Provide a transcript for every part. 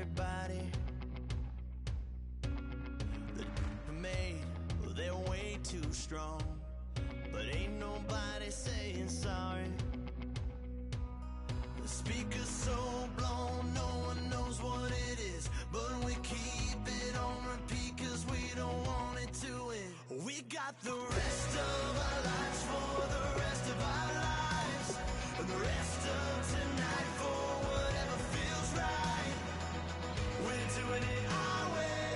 everybody. The made, well, they're way too strong, but ain't nobody saying sorry. The speaker's so blown, no one knows what it is, but we keep it on repeat cause we don't want it to end. We got the rest of our lives for the rest of our lives, and the rest of tonight for whatever feels right. We're doing it our way,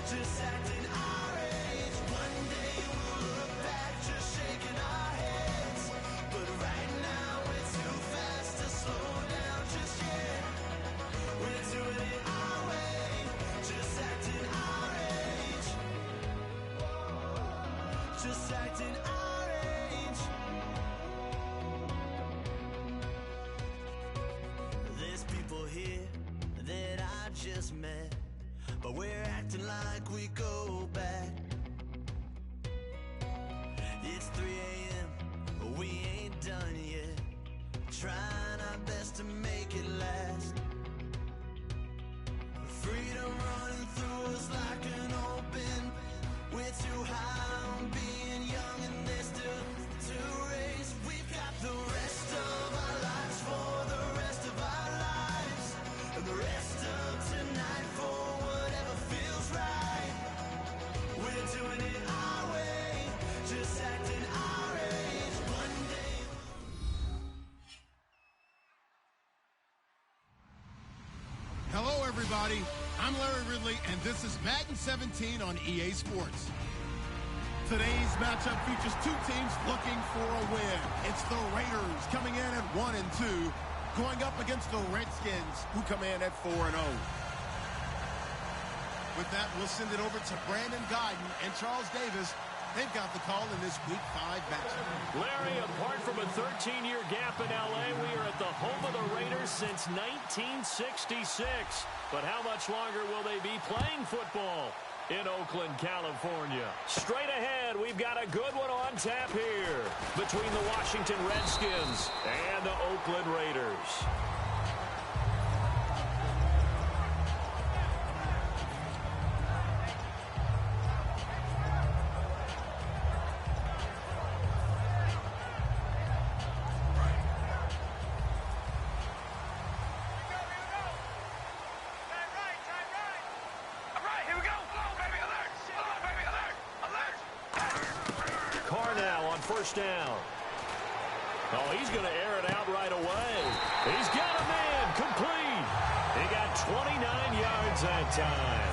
just acting our age. One day we'll look back just shaking our heads, but right now we're too fast to slow down just yet. We're doing it our way, just acting our age. Just acting our age. There's people here that I just met, but we're acting like we go back. It's 3 a.m., but we ain't done yet, trying our best to make it last. Freedom running through us like an open. We're too high on being young and there's still to race. We've got the rest of our lives for the rest of our lives, and the rest of tonight for whatever feels right. We're doing it our way, just acting our age. One day. Hello, everybody. I'm Larry Ridley, and this is Madden 17 on EA Sports. Today's matchup features two teams looking for a win. It's the Raiders coming in at 1-2, going up against the Redskins, who come in at 4-0. With that, we'll send it over to Brandon Guyton and Charles Davis. They've got the call in this Week 5 matchup. Larry, apart from a 13-year gap in L.A., we are at the home of the Raiders since 1966. But how much longer will they be playing football in Oakland, California? Straight ahead, we've got a good one on tap here between the Washington Redskins and the Oakland Raiders. First down. Oh, he's going to air it out right away. He's got a man complete. He got 29 yards that time.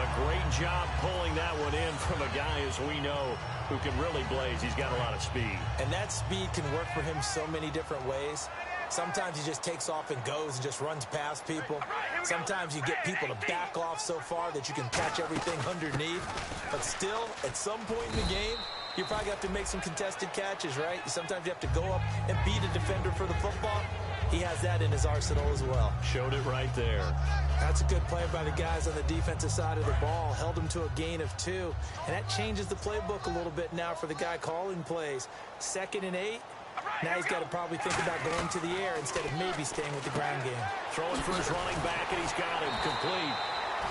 A great job pulling that one in from a guy, as we know, who can really blaze. He's got a lot of speed. And that speed can work for him so many different ways. Sometimes he just takes off and goes and just runs past people. Sometimes you get people to back off so far that you can catch everything underneath. But still, at some point in the game, you probably have to make some contested catches, right? Sometimes you have to go up and beat a defender for the football. He has that in his arsenal as well. Showed it right there. That's a good play by the guys on the defensive side of the ball. Held him to a gain of 2. And that changes the playbook a little bit now for the guy calling plays. 2nd and 8. Now he's got to probably think about going to the air instead of maybe staying with the ground game. Throwing for his running back, and he's got him complete.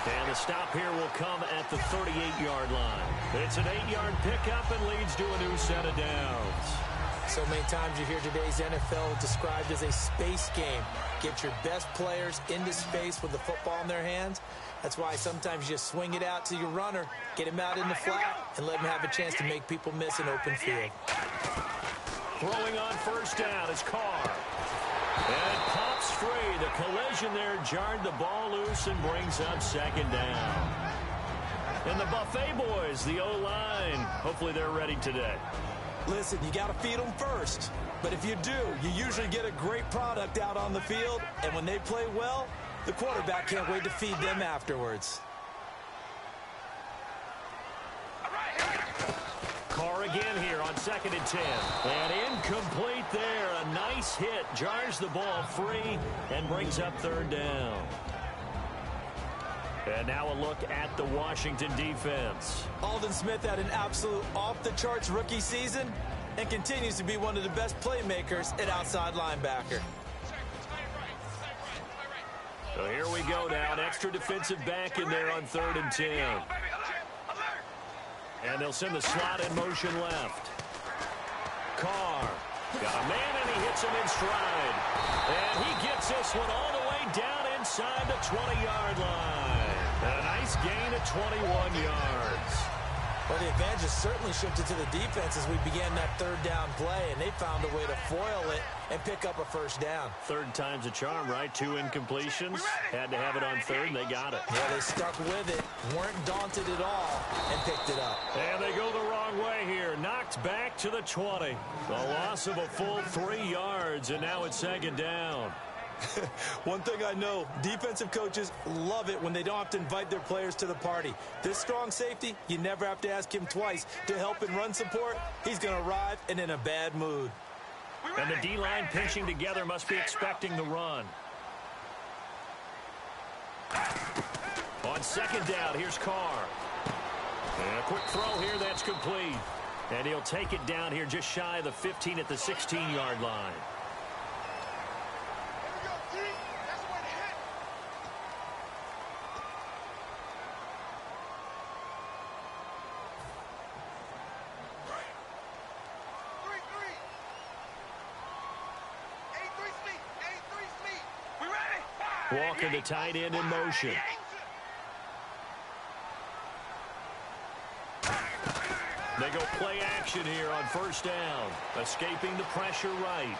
And the stop here will come at the 38-yard line. It's an 8-yard pickup and leads to a new set of downs. So many times you hear today's NFL described as a space game. Get your best players into space with the football in their hands. That's why sometimes you just swing it out to your runner, get him out in the flat, and let him have a chance to make people miss an open field. Throwing on first down is Carr. And it pops free. The collision there jarred the ball loose and brings up 2nd down. And the Buffet boys, the O-line, hopefully they're ready today. Listen, you got to feed them first. But if you do, you usually get a great product out on the field. And when they play well, the quarterback can't wait to feed them afterwards. Carr again here on 2nd and 10. And incomplete there. A nice hit. Jars the ball free and brings up 3rd down. And now a look at the Washington defense. Aldon Smith had an absolute off-the-charts rookie season and continues to be one of the best playmakers at outside linebacker. So here we go now. An extra defensive back in there on 3rd and 10. And they'll send the slot in motion left. Carr. Got a man, and he hits him in stride. And he gets this one all the way down inside the 20-yard line. And a nice gain of 21 yards. Well, the advantage has certainly shifted to the defense as we began that 3rd down play, and they found a way to foil it and pick up a 1st down. 3rd time's a charm, right? 2 incompletions. Had to have it on 3rd, and they got it. Yeah, they stuck with it, weren't daunted at all, and picked it up. And they go the wrong way here. Knocked back to the 20. A loss of a full 3 yards, and now it's 2nd down. One thing I know, defensive coaches love it when they don't have to invite their players to the party. This strong safety, you never have to ask him twice to help in run support. He's going to arrive and in a bad mood. And the D-line pinching together must be expecting the run. On 2nd down, here's Carr. And a quick throw here, that's complete. And he'll take it down here just shy of the 15 at the 16-yard line. Walker, the tight end, in motion. They go play action here on 1st down. Escaping the pressure right.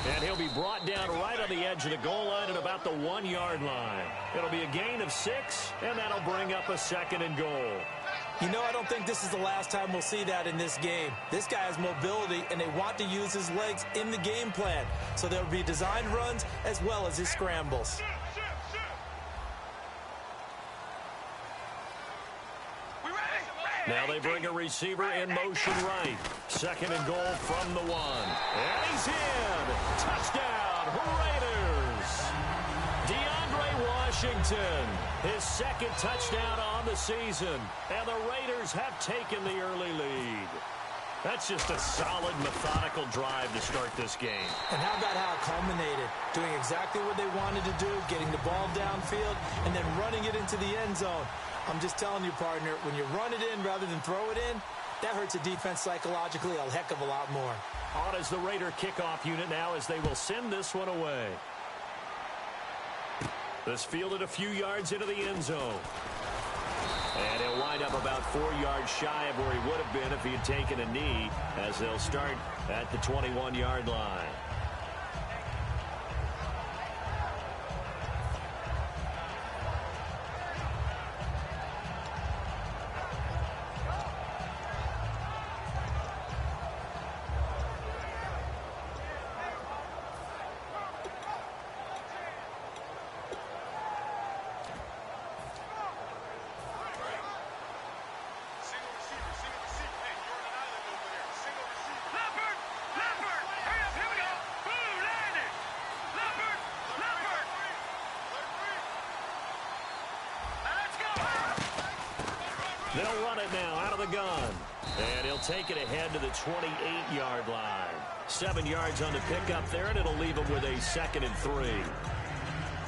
And he'll be brought down right on the edge of the goal line at about the 1-yard line. It'll be a gain of 6, and that'll bring up a 2nd and goal. You know, I don't think this is the last time we'll see that in this game. This guy has mobility, and they want to use his legs in the game plan. So there'll be designed runs as well as his scrambles. Now they bring a receiver in motion right. 2nd and goal from the 1. And he's in. Touchdown, Raiders. DeAndre Washington, his 2nd touchdown on the season. And the Raiders have taken the early lead. That's just a solid, methodical drive to start this game. And how about how it culminated? Doing exactly what they wanted to do, getting the ball downfield, and then running it into the end zone. I'm just telling you, partner, when you run it in rather than throw it in, that hurts a defense psychologically a heck of a lot more. On is the Raider kickoff unit now as they will send this one away. This fielded a few yards into the end zone. And he'll wind up about 4 yards shy of where he would have been if he had taken a knee, as they'll start at the 21-yard line. They'll run it now out of the gun. And he'll take it ahead to the 28-yard line. 7 yards on the pickup there, and it'll leave him with a 2nd and 3.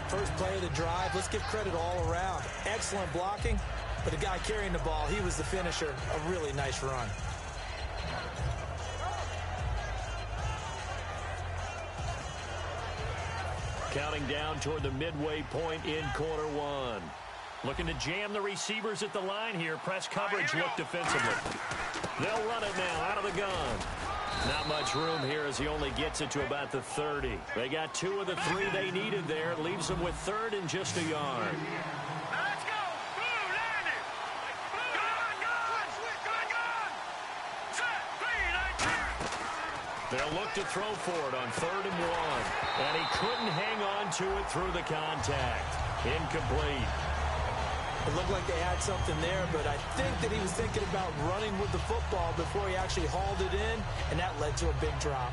First play of the drive, let's give credit all around. Excellent blocking, but the guy carrying the ball, he was the finisher. A really nice run. Counting down toward the midway point in quarter 1. Looking to jam the receivers at the line here. Press coverage look defensively. They'll run it now out of the gun. Not much room here as he only gets it to about the 30. They got 2 of the 3 they needed there. Leaves them with 3rd and just a yard. Let's go. Blue, land it. They'll look to throw for it on 3rd and 1. And he couldn't hang on to it through the contact. Incomplete. It looked like they had something there, but I think that he was thinking about running with the football before he actually hauled it in, and that led to a big drop.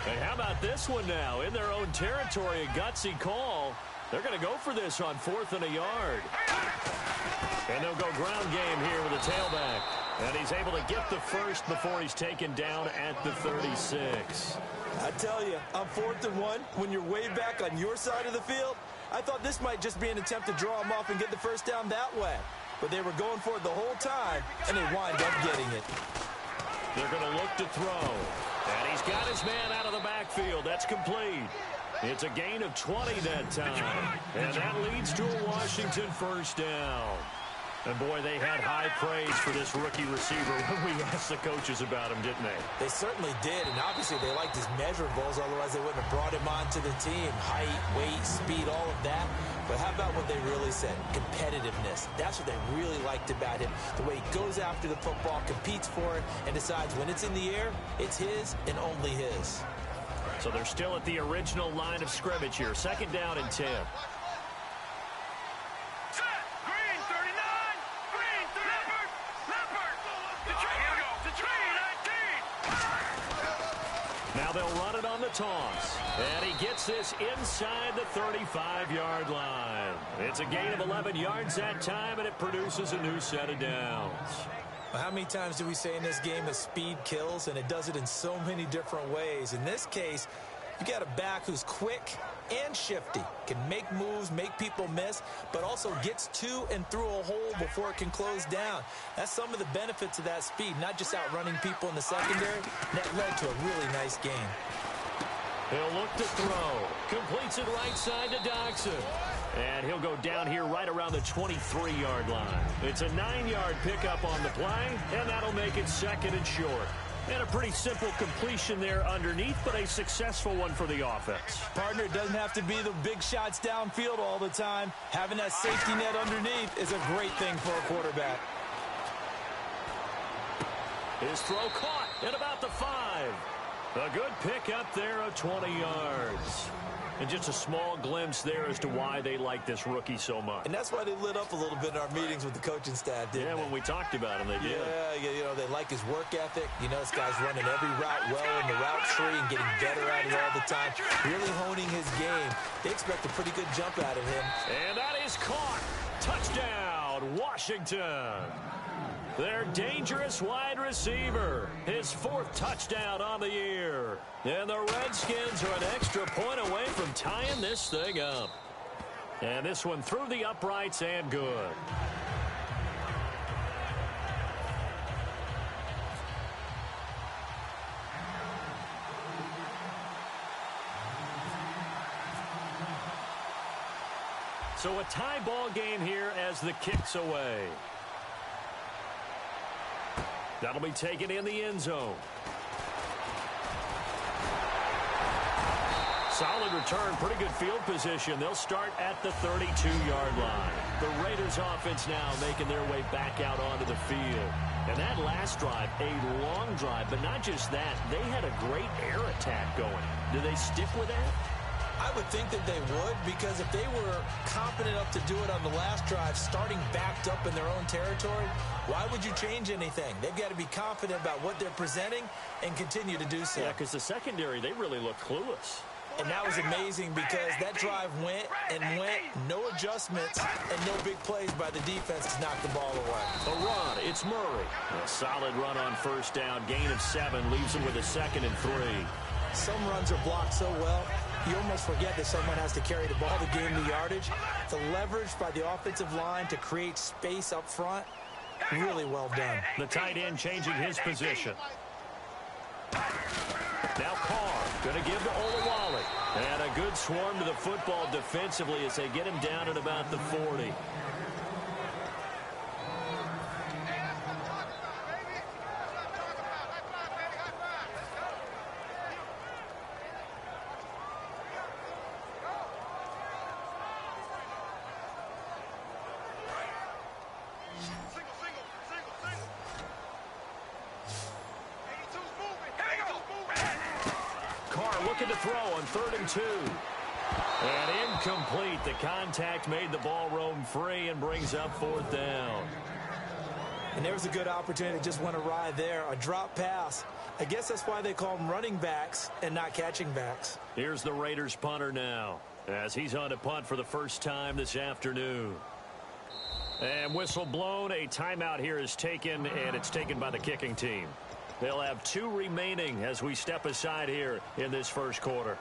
And how about this one now? In their own territory, a gutsy call. They're going to go for this on 4th and a yard. And they'll go ground game here with the tailback. And he's able to get the first before he's taken down at the 36. I tell you, on 4th and 1, when you're way back on your side of the field, I thought this might just be an attempt to draw him off and get the first down that way. But they were going for it the whole time, and they wind up getting it. They're going to look to throw. And he's got his man out of the backfield. That's complete. It's a gain of 20 that time. And that leads to a Washington first down. And, boy, they had high praise for this rookie receiver when we asked the coaches about him, didn't they? They certainly did, and obviously they liked his measurables, otherwise they wouldn't have brought him onto the team. Height, weight, speed, all of that. But how about what they really said? Competitiveness. That's what they really liked about him. The way he goes after the football, competes for it, and decides when it's in the air, it's his and only his. So they're still at the original line of scrimmage here. 2nd down and 10. Now they'll run it on the toss. And he gets this inside the 35-yard line. It's a gain of 11 yards that time, and it produces a new set of downs. Well, how many times do we say in this game that speed kills, and it does it in so many different ways? In this case, you got a back who's quick and shifty, can make moves, make people miss, but also gets to and through a hole before it can close down. That's some of the benefits of that speed, not just outrunning people in the secondary. That led to a really nice game. He'll look to throw. Completes it right side to Dodson. And he'll go down here right around the 23-yard line. It's a 9-yard pickup on the play, and that'll make it 2nd and short. And a pretty simple completion there underneath, but a successful one for the offense. Partner, it doesn't have to be the big shots downfield all the time. Having that safety net underneath is a great thing for a quarterback. His throw caught at about the 5. A good pickup there of 20 yards. And just a small glimpse there as to why they like this rookie so much. And that's why they lit up a little bit in our meetings with the coaching staff, didn't they? When we talked about him, they did. Yeah, you know, they like his work ethic. You know, this guy's running every route well in the route tree and getting better at it all the time, really honing his game. They expect a pretty good jump out of him. And that is caught. Touchdown, Washington. Their dangerous wide receiver. His 4th touchdown on the year. And the Redskins are an extra point away from tying this thing up. And this one through the uprights and good. So a tie ball game here as the kick's away. That'll be taken in the end zone. Solid return, pretty good field position. They'll start at the 32-yard line. The Raiders offense now making their way back out onto the field. And that last drive, a long drive, but not just that. They had a great air attack going. Do they stick with that? I would think that they would, because if they were confident enough to do it on the last drive, starting backed up in their own territory, why would you change anything? They've got to be confident about what they're presenting and continue to do so. Yeah, because the secondary, they really looked clueless. And that was amazing because that drive went and went, no adjustments, and no big plays by the defense to knock the ball away. A run, it's Murray. A solid run on first down, gain of 7, leaves him with a 2nd and 3. Some runs are blocked so well, you almost forget that someone has to carry the ball to gain the yardage. The leverage by the offensive line to create space up front, really well done. The tight end changing his position. Now Carr going to give to Olawale. And a good swarm to the football defensively as they get him down at about the 40. Looking to throw on 3rd and 2. And incomplete. The contact made the ball roam free and brings up 4th down. And there was a good opportunity that just went awry there. A drop pass. I guess that's why they call them running backs and not catching backs. Here's the Raiders punter now as he's on to punt for the first time this afternoon. And whistle blown. A timeout here is taken, and it's taken by the kicking team. They'll have 2 remaining as we step aside here in this first quarter.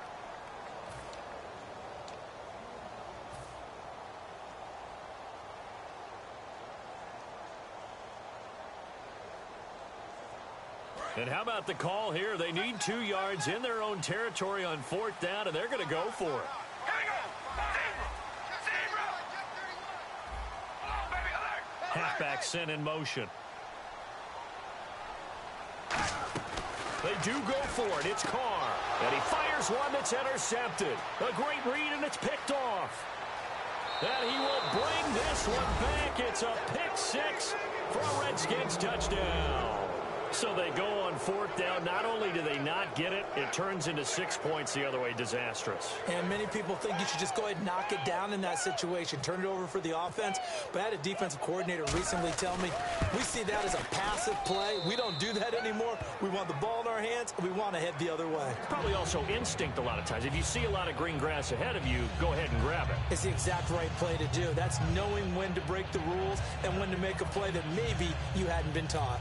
And how about the call here? They need 2 yards in their own territory on 4th down, and they're going to go for it. Halfback sent in motion. They do go for it. It's Carr. And he fires one that's intercepted. A great read, and it's picked off. And he will bring this one back. It's a pick 6 for a Redskins touchdown. So they go on 4th down. Not only do they not get it, it turns into 6 points the other way. Disastrous. And many people think you should just go ahead and knock it down in that situation. Turn it over for the offense. But I had a defensive coordinator recently tell me, we see that as a passive play. We don't do that anymore. We want the ball in our hands, and we want to head the other way. Probably also instinct a lot of times. If you see a lot of green grass ahead of you, go ahead and grab it. It's the exact right play to do. That's knowing when to break the rules and when to make a play that maybe you hadn't been taught.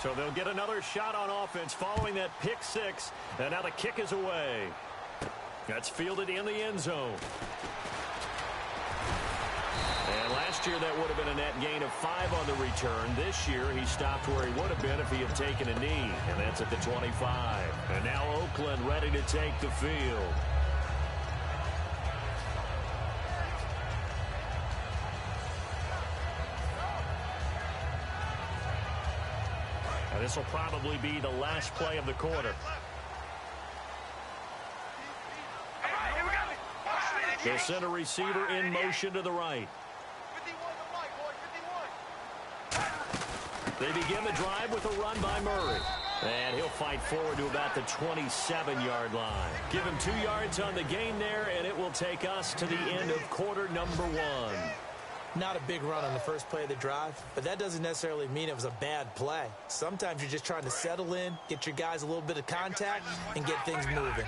So they'll get another shot on offense following that pick 6. And now the kick is away. That's fielded in the end zone. And last year that would have been a net gain of 5 on the return. This year he stopped where he would have been if he had taken a knee. And that's at the 25. And now Oakland ready to take the field. And this will probably be the last play of the quarter. They'll send a receiver in motion to the right. They begin the drive with a run by Murray. And he'll fight forward to about the 27-yard line. Give him 2 yards on the gain there, and it will take us to the end of quarter number 1. Not a big run on the first play of the drive, but that doesn't necessarily mean it was a bad play. Sometimes you're just trying to settle in, get your guys a little bit of contact, and get things moving.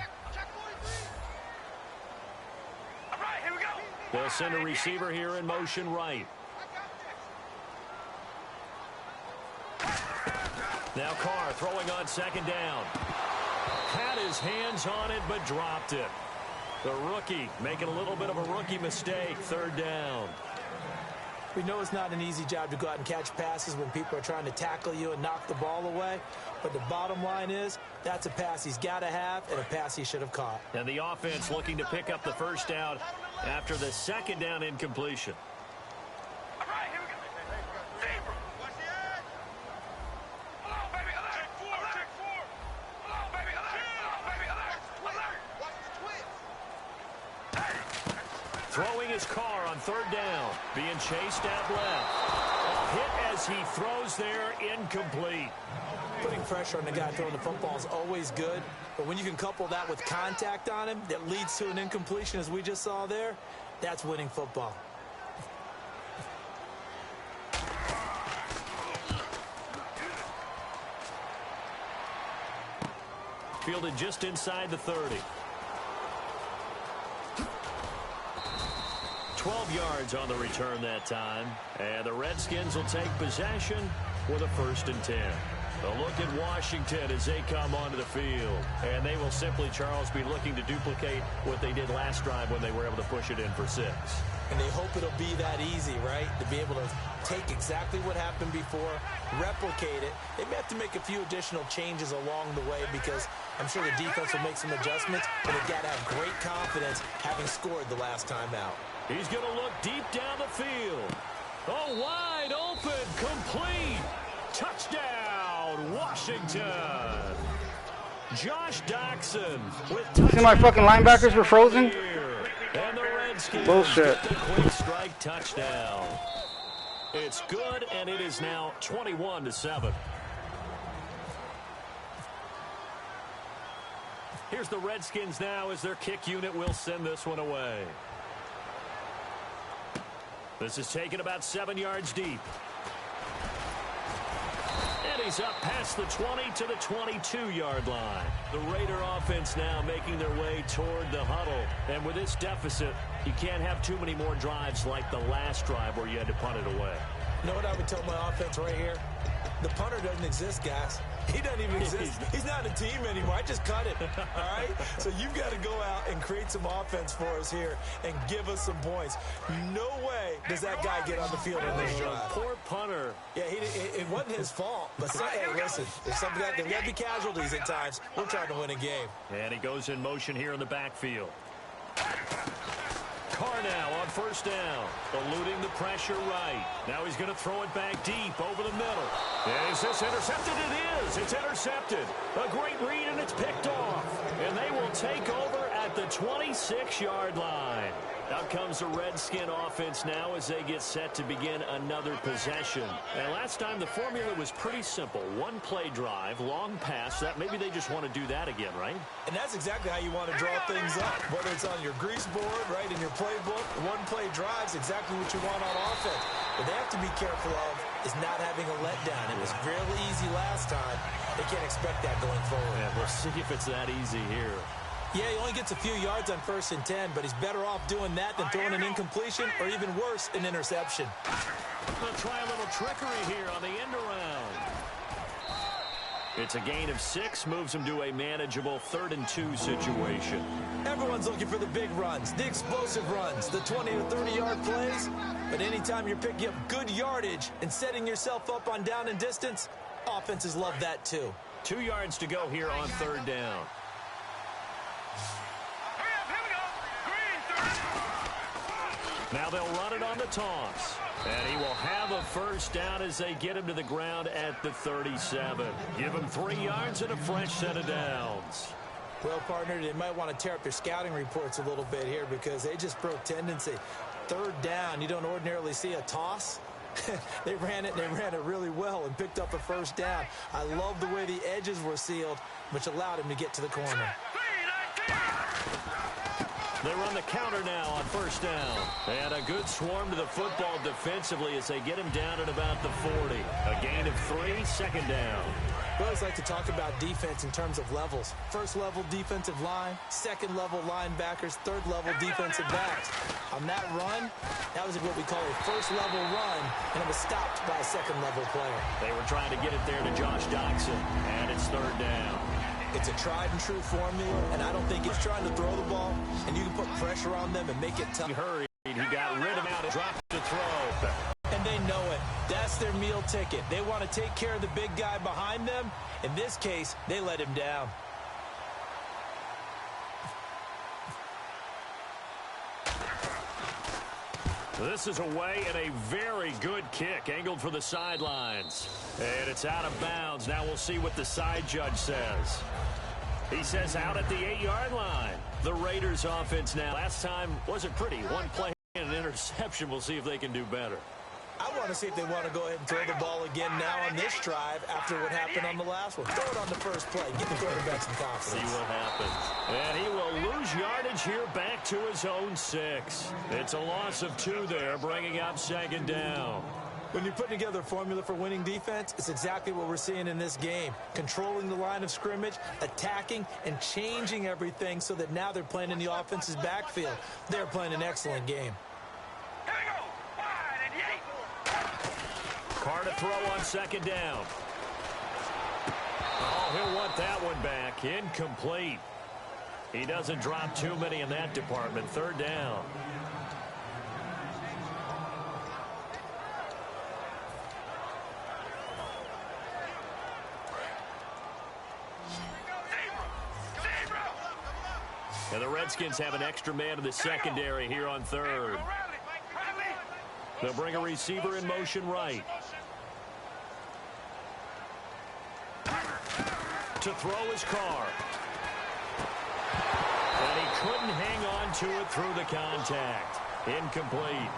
They'll send a receiver here in motion right. Now Carr throwing on 2nd down. Had his hands on it, but dropped it. The rookie making a little bit of a rookie mistake. 3rd down. We know it's not an easy job to go out and catch passes when people are trying to tackle you and knock the ball away. But the bottom line is, that's a pass he's got to have and a pass he should have caught. And the offense looking to pick up the 1st down after the 2nd down incompletion. Throwing his Carr on 3rd down. Being chased out left. A hit as he throws there, incomplete. Putting pressure on the guy throwing the football is always good, but when you can couple that with contact on him that leads to an incompletion as we just saw there, that's winning football. Fielded just inside the 30. 12 yards on the return that time. And the Redskins will take possession with a 1st and 10. A look at Washington as they come onto the field. And they will simply, Charles, be looking to duplicate what they did last drive when they were able to push it in for 6. And they hope it'll be that easy, right? To be able to take exactly what happened before, replicate it. They may have to make a few additional changes along the way because I'm sure the defense will make some adjustments, but they've got to have great confidence having scored the last time out. He's going to look deep down the field. Oh, wide open, complete. Touchdown, Washington. Josh Doxson with touchdown. See, my fucking linebackers were frozen? And the Redskins Bullshit. get the quick strike touchdown. It's good, and it is now 21-7. Here's the Redskins now as their kick unit will send this one away. This is taken about 7 yards deep. And he's up past the 20 to the 22-yard line. The Raider offense now making their way toward the huddle. And with this deficit, you can't have too many more drives like the last drive where you had to punt it away. You know what I would tell my offense right here? The punter doesn't exist, guys. He doesn't even exist. He's not a team anymore. I just cut it, all right? So you've got to go out and create some offense for us here and give us some points. No way does that guy get on the field in this drive. Poor punter. Yeah, it wasn't his fault. But hey, listen, there's got to be casualties at times. We're trying to win a game. And he goes in motion here in the backfield. Carr now on first down, eluding the pressure right. Now he's going to throw it back deep over the middle. Is this intercepted? It is. It's intercepted. A great read, and it's picked off. And they will take over at the 26-yard line. Out comes the Redskin offense now as they get set to begin another possession. And last time the formula was pretty simple. One play drive, long pass. That maybe they just want to do that again, right? And that's exactly how you want to draw things up. Whether it's on your grease board, right, in your playbook, one play drive is exactly what you want on offense. What they have to be careful of is not having a letdown. It was fairly easy last time. They can't expect that going forward. Yeah, we'll see if it's that easy here. Yeah, he only gets a few yards on 1st and 10, but he's better off doing that than throwing an incompletion or even worse, an interception. They'll try a little trickery here on the end around. It's a gain of 6, moves him to a manageable 3rd and 2 situation. Everyone's looking for the big runs, the explosive runs, the 20 to 30-yard plays. But anytime you're picking up good yardage and setting yourself up on down and distance, offenses love that too. 2 yards to go here on 3rd down. Now they'll run it on the toss. And he will have a first down as they get him to the ground at the 37. Give him 3 yards and a fresh set of downs. Well, partner, they might want to tear up their scouting reports a little bit here because they just broke tendency. 3rd down, you don't ordinarily see a toss. They ran it really well and picked up a first down. I love the way the edges were sealed, which allowed him to get to the corner. They run the counter now on first down. And a good swarm to the football defensively as they get him down at about the 40. A gain of 3, 2nd down. We always like to talk about defense in terms of levels. 1st level defensive line, 2nd level linebackers, 3rd level defensive backs. On that run, that was what we call a 1st level run, and it was stopped by a 2nd level player. They were trying to get it there to Josh Doxson, and it's 3rd down. It's a tried-and-true formula, and I don't think it's trying to throw the ball, and you can put pressure on them and make it tough. He hurried. He got rid of it and dropped the throw. And they know it. That's their meal ticket. They want to take care of the big guy behind them. In this case, they let him down. This is away and a very good kick, angled for the sidelines. And it's out of bounds. Now we'll see what the side judge says. He says out at the 8-yard line. The Raiders offense now. Last time wasn't pretty. One play and an interception. We'll see if they can do better. I want to see if they want to go ahead and throw the ball again now on this drive after what happened on the last one. Throw it on the first play. Get the quarterback some confidence. See what happens. And he will lose yardage here back to his own 6. It's a loss of 2 there, bringing up 2nd down. When you're putting together a formula for winning defense, it's exactly what we're seeing in this game. Controlling the line of scrimmage, attacking, and changing everything so that now they're playing in the offense's backfield. They're playing an excellent game. Carr to throw on 2nd down. Oh, he'll want that one back. Incomplete. He doesn't drop too many in that department. 3rd down. And the Redskins have an extra man in the secondary here on 3rd. They'll bring a receiver in motion right. To throw his Carr. And he couldn't hang on to it through the contact. Incomplete.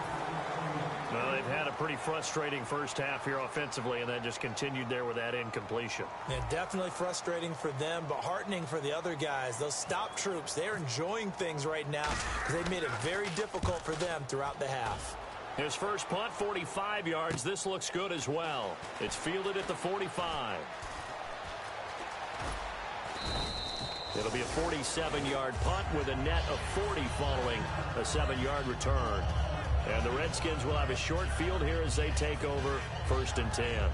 Well, they've had a pretty frustrating first half here offensively, and that just continued there with that incompletion. Yeah, definitely frustrating for them, but heartening for the other guys. Those stop troops, they're enjoying things right now because they made it very difficult for them throughout the half. His first punt, 45 yards. This looks good as well. It's fielded at the 45. It'll be a 47-yard punt with a net of 40 following a 7-yard return. And the Redskins will have a short field here as they take over 1st and 10.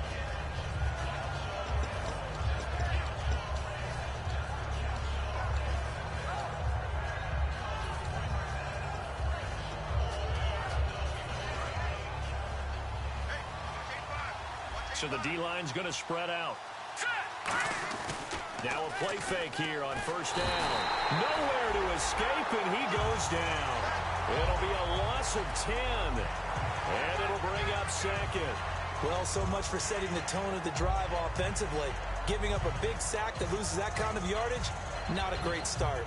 So the D-line's going to spread out. Now a play fake here on 1st down. Nowhere to escape, and he goes down. It'll be a loss of 10, and it'll bring up 2nd. Well, so much for setting the tone of the drive offensively. Giving up a big sack that loses that kind of yardage, not a great start.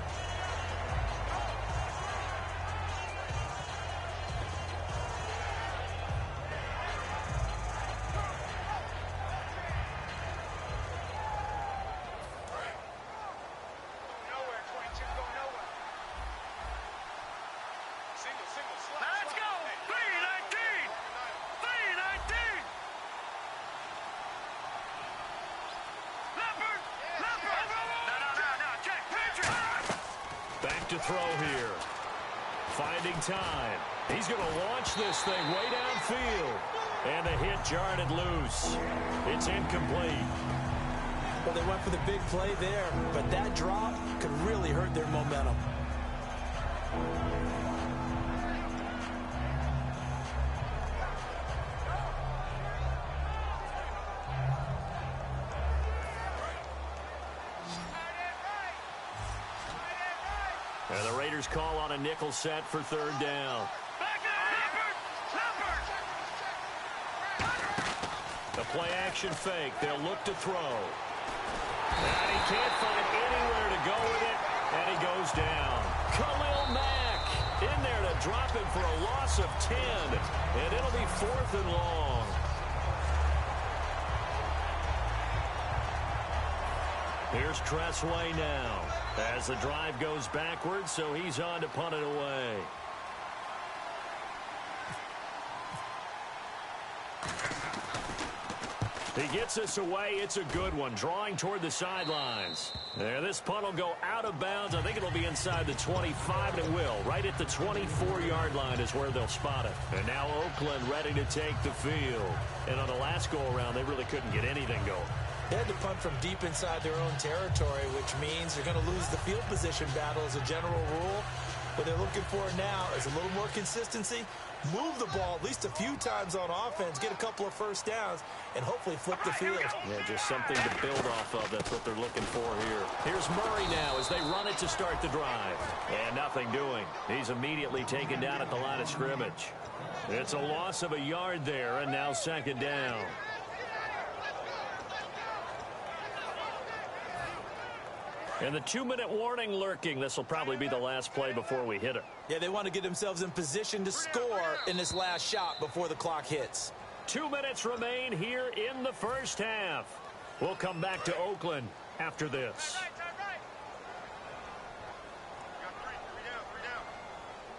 To throw here. Finding time. He's going to launch this thing way downfield. And the hit jarred it loose. It's incomplete. Well, they went for the big play there, but that drop could really hurt their momentum. And the Raiders call on a nickel set for 3rd down. The play action fake. They'll look to throw. And he can't find anywhere to go with it. And he goes down. Khalil Mack in there to drop him for a loss of 10. And it'll be 4th and long. Here's Tressway now as the drive goes backwards, so he's on to punt it away. He gets us away. It's a good one, drawing toward the sidelines. There, this punt will go out of bounds. I think it'll be inside the 25, and it will. Right at the 24-yard line is where they'll spot it. And now Oakland ready to take the field. And on the last go-around, they really couldn't get anything going. They had to punt from deep inside their own territory, which means they're going to lose the field position battle as a general rule. What they're looking for now is a little more consistency, move the ball at least a few times on offense, get a couple of 1st downs, and hopefully flip the field. Yeah, just something to build off of. That's what they're looking for here. Here's Murray now as they run it to start the drive. And nothing doing. He's immediately taken down at the line of scrimmage. It's a loss of a yard there, and now 2nd down. And the 2-minute warning lurking. This will probably be the last play before we hit it. Yeah, they want to get themselves in position to score in this last shot before the clock hits. 2 minutes remain here in the 1st half. We'll come back to Oakland after this.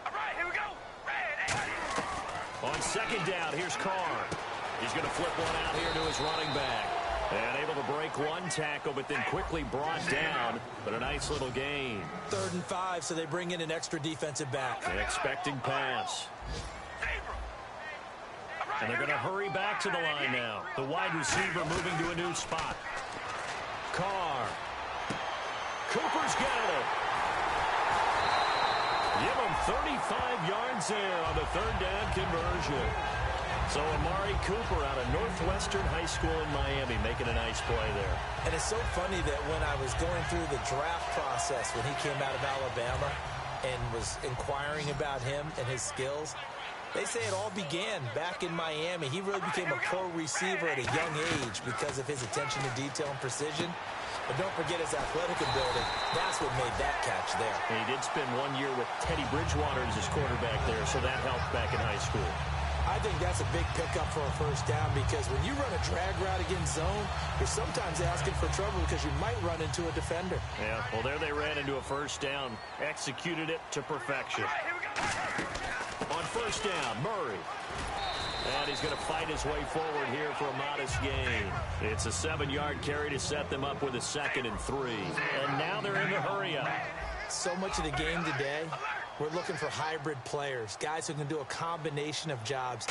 All right, here we go. On 2nd down, here's Carr. He's going to flip one out here to his running back. And able to break one tackle, but then quickly brought down. But a nice little gain. 3rd and 5, so they bring in an extra defensive back. An expecting pass. And they're going to hurry back to the line now. The wide receiver moving to a new spot. Carr. Cooper's got it. Give him 35 yards there on the 3rd down conversion. So Amari Cooper out of Northwestern High School in Miami making a nice play there. And it's so funny that when I was going through the draft process when he came out of Alabama and was inquiring about him and his skills, they say it all began back in Miami. He really became a pro receiver at a young age because of his attention to detail and precision. But don't forget his athletic ability. That's what made that catch there. And he did spend 1 year with Teddy Bridgewater as his quarterback there, so that helped back in high school. I think that's a big pickup for a 1st down because when you run a drag route against zone, you're sometimes asking for trouble because you might run into a defender. Yeah, well, there they ran into a 1st down, executed it to perfection. On first down, Murray. And he's going to fight his way forward here for a modest gain. It's a 7-yard carry to set them up with a 2nd and 3. And now they're in the hurry-up. So much of the game today, we're looking for hybrid players, guys who can do a combination of jobs.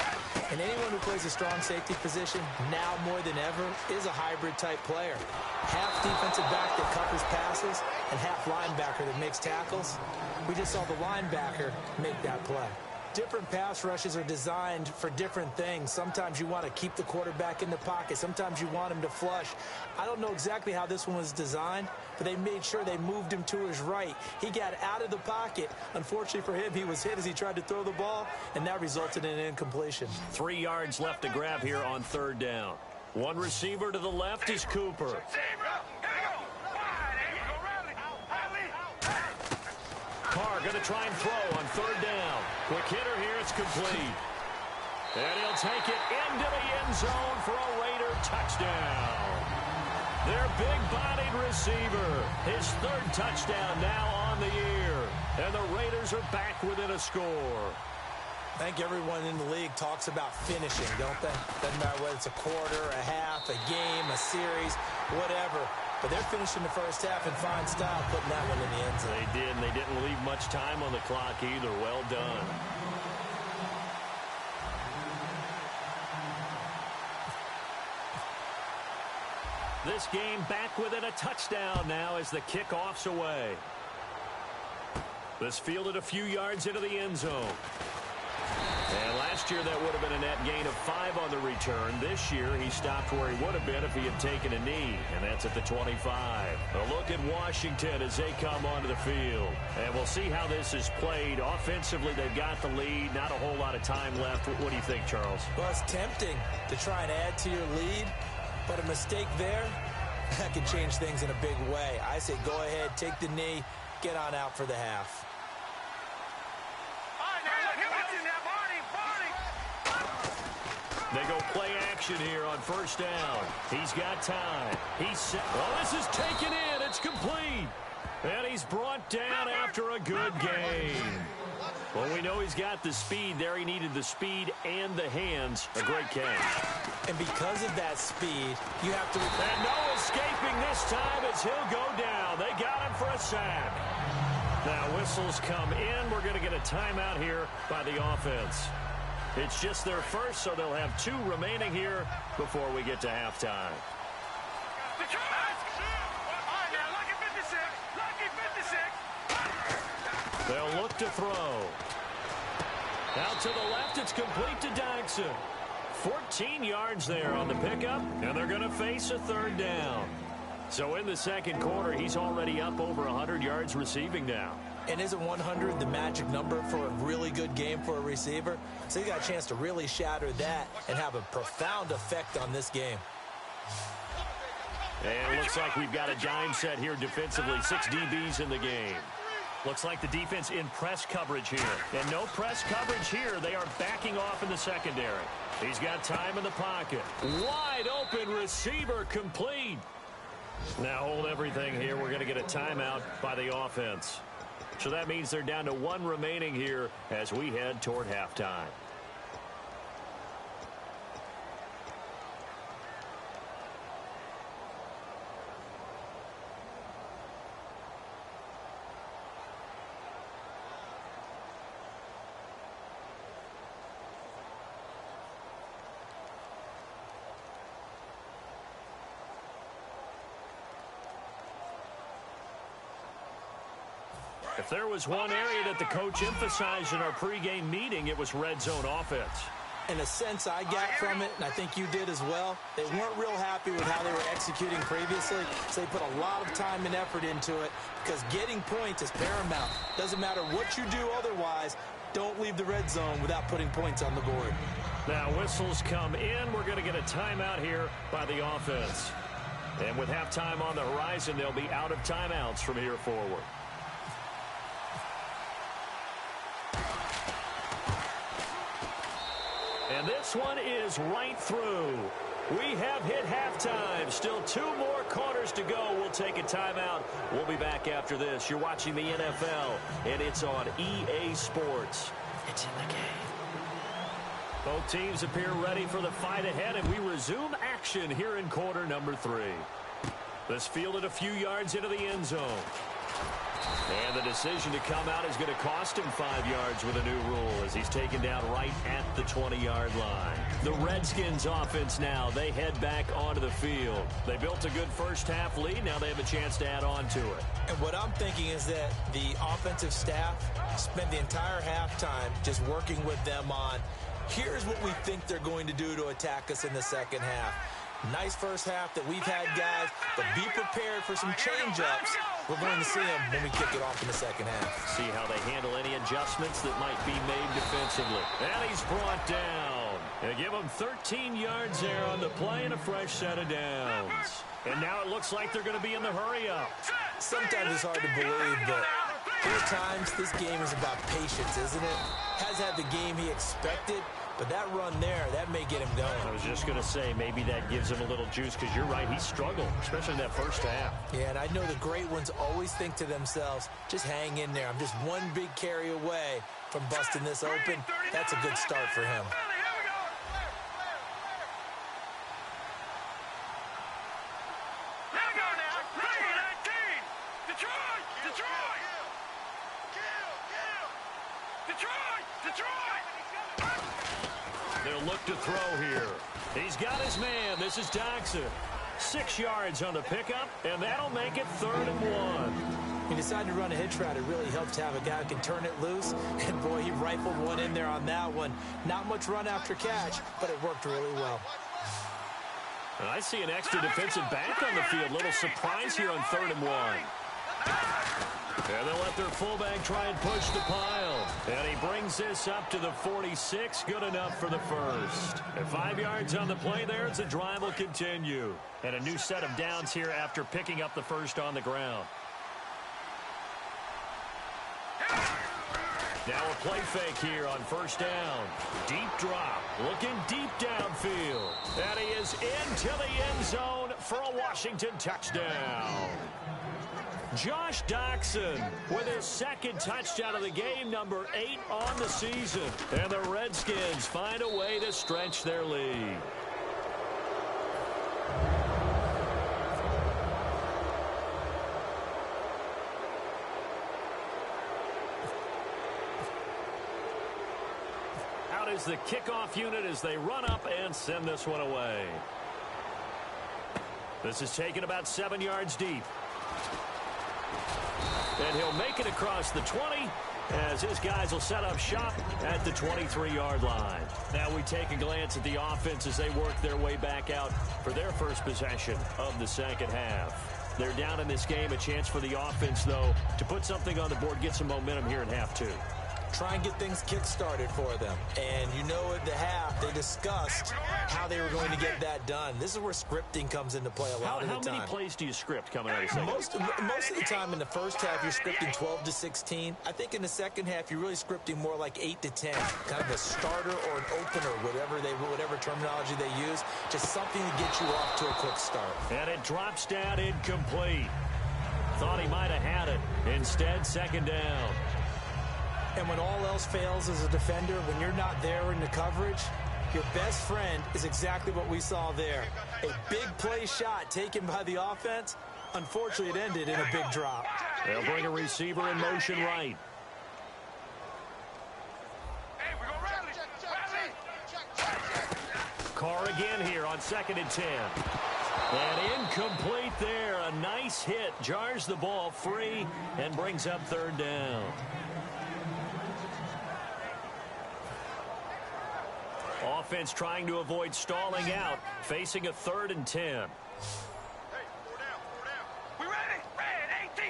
And anyone who plays a strong safety position, now more than ever, is a hybrid-type player. Half defensive back that covers passes and half linebacker that makes tackles. We just saw the linebacker make that play. Different pass rushes are designed for different things. Sometimes you want to keep the quarterback in the pocket. Sometimes you want him to flush. I don't know exactly how this one was designed, but they made sure they moved him to his right. He got out of the pocket. Unfortunately for him, he was hit as he tried to throw the ball, and that resulted in an incompletion. 3 yards left to grab here on 3rd down. One receiver to the left is Cooper. Carr going to try and throw on 3rd down. Quick hitter here, it's complete. And he'll take it into the end zone for a Raider touchdown. Their big-bodied receiver, his 3rd touchdown now on the year. And the Raiders are back within a score. I think everyone in the league talks about finishing, don't they? Doesn't matter whether it's a quarter, a half, a game, a series, whatever. But they're finishing the first half in fine style, putting that one in the end zone. They did, and they didn't leave much time on the clock either. Well done. This game back within a touchdown now as the kickoff's away. This fielded a few yards into the end zone. And last year that would have been a net gain of 5 on the return. This year he stopped where he would have been if he had taken a knee, and that's at the 25. A look at Washington as they come onto the field. And we'll see how this is played. Offensively, they've got the lead. Not a whole lot of time left. What do you think, Charles? Well, it's tempting to try and add to your lead, but a mistake there, that could change things in a big way. I say go ahead, take the knee, get on out for the half. They go play action here on first down. He's got time. He's set. Well, this is taken in. It's complete. And he's brought down after a good gain. Well, we know he's got the speed there. He needed the speed and the hands. A great catch. And because of that speed, you have to... And no escaping this time as he'll go down. They got him for a sack. Now whistles come in. We're going to get a timeout here by the offense. It's just their first, so they'll have 2 remaining here before we get to halftime. They'll look to throw. Out to the left, it's complete to Dodson. 14 yards there on the pickup, and they're going to face a 3rd down. So in the second quarter, he's already up over 100 yards receiving now. And isn't 100 the magic number for a really good game for a receiver? So you got a chance to really shatter that and have a profound effect on this game. And it looks like we've got a dime set here defensively. 6 DBs in the game. Looks like the defense in press coverage here. And no press coverage here. They are backing off in the secondary. He's got time in the pocket. Wide open receiver complete. Now hold everything here. We're going to get a timeout by the offense. So that means they're down to 1 remaining here as we head toward halftime. If there was one area that the coach emphasized in our pregame meeting, it was red zone offense. In a sense I got from it, and I think you did as well, they weren't real happy with how they were executing previously, so they put a lot of time and effort into it because getting points is paramount. Doesn't matter what you do otherwise, don't leave the red zone without putting points on the board. Now whistles come in. We're going to get a timeout here by the offense. And with halftime on the horizon, they'll be out of timeouts from here forward. And this one is right through. We have hit halftime. Still 2 more quarters to go. We'll take a timeout. We'll be back after this. You're watching the NFL, and it's on EA Sports. It's in the game. Both teams appear ready for the fight ahead, and we resume action here in quarter number 3. This fielded a few yards into the end zone. And the decision to come out is going to cost him 5 yards with a new rule as he's taken down right at the 20-yard line. The Redskins offense now, they head back onto the field. They built a good first-half lead. Now they have a chance to add on to it. And what I'm thinking is that the offensive staff spent the entire halftime just working with them on, here's what we think they're going to do to attack us in the second half. Nice first half that we've had, guys, but be prepared for some change-ups. We're going to see them when we kick it off in the second half. See how they handle any adjustments that might be made defensively. And he's brought down. They give him 13 yards there on the play and a fresh set of downs. And now it looks like they're going to be in the hurry-up. Sometimes it's hard to believe, but there are times this game is about patience, isn't it? Has had the game he expected, but that run there, that may get him going. I was just going to say, maybe that gives him a little juice, because you're right, he struggled, especially in that first half. Yeah, and I know the great ones always think to themselves, just hang in there. I'm just one big carry away from busting this open. That's a good start for him. They'll look to throw here. He's got his man. This is Doxson. 6 yards on the pickup, and that'll make it 3rd and 1. He decided to run a hitch route. It really helps to have a guy who can turn it loose. And, boy, he rifled one in there on that one. Not much run after catch, but it worked really well. And I see an extra defensive back on the field. Little surprise here on 3rd and 1. And they'll let their fullback try and push the pile. And he brings this up to the 46. Good enough for the first. And 5 yards on the play there as the drive will continue. And a new set of downs here after picking up the first on the ground. Now a play fake here on first down. Deep drop. Looking deep downfield. And he is into the end zone for a Washington touchdown. Josh Doxson with his 2nd touchdown of the game, number 8 on the season. And the Redskins find a way to stretch their lead. Out is the kickoff unit as they run up and send this one away. This is taken about 7 yards deep. And he'll make it across the 20 as his guys will set up shop at the 23-yard line. Now we take a glance at the offense as they work their way back out for their first possession of the second half. They're down in this game. A chance for the offense, though, to put something on the board, get some momentum here in half 2. Try and get things kick-started for them. And you know at the half, they discussed how they were going to get that done. This is where scripting comes into play a lot of the time. How many plays do you script coming out of second? Most of the time in the first half, you're scripting 12 to 16. I think in the second half, you're really scripting more like 8 to 10. Kind of a starter or an opener, whatever terminology they use. Just something to get you off to a quick start. And it drops down incomplete. Thought he might have had it. Instead, second down. And when all else fails as a defender, when you're not there in the coverage, your best friend is exactly what we saw there. A big play shot taken by the offense. Unfortunately, it ended in a big drop. They'll bring a receiver in motion right. Carr again here on 2nd and 10. And incomplete there. A nice hit. Jars the ball free and brings up 3rd down. Offense trying to avoid stalling out, facing a 3rd and 10. Hey, 4 down. We ready? Red 18.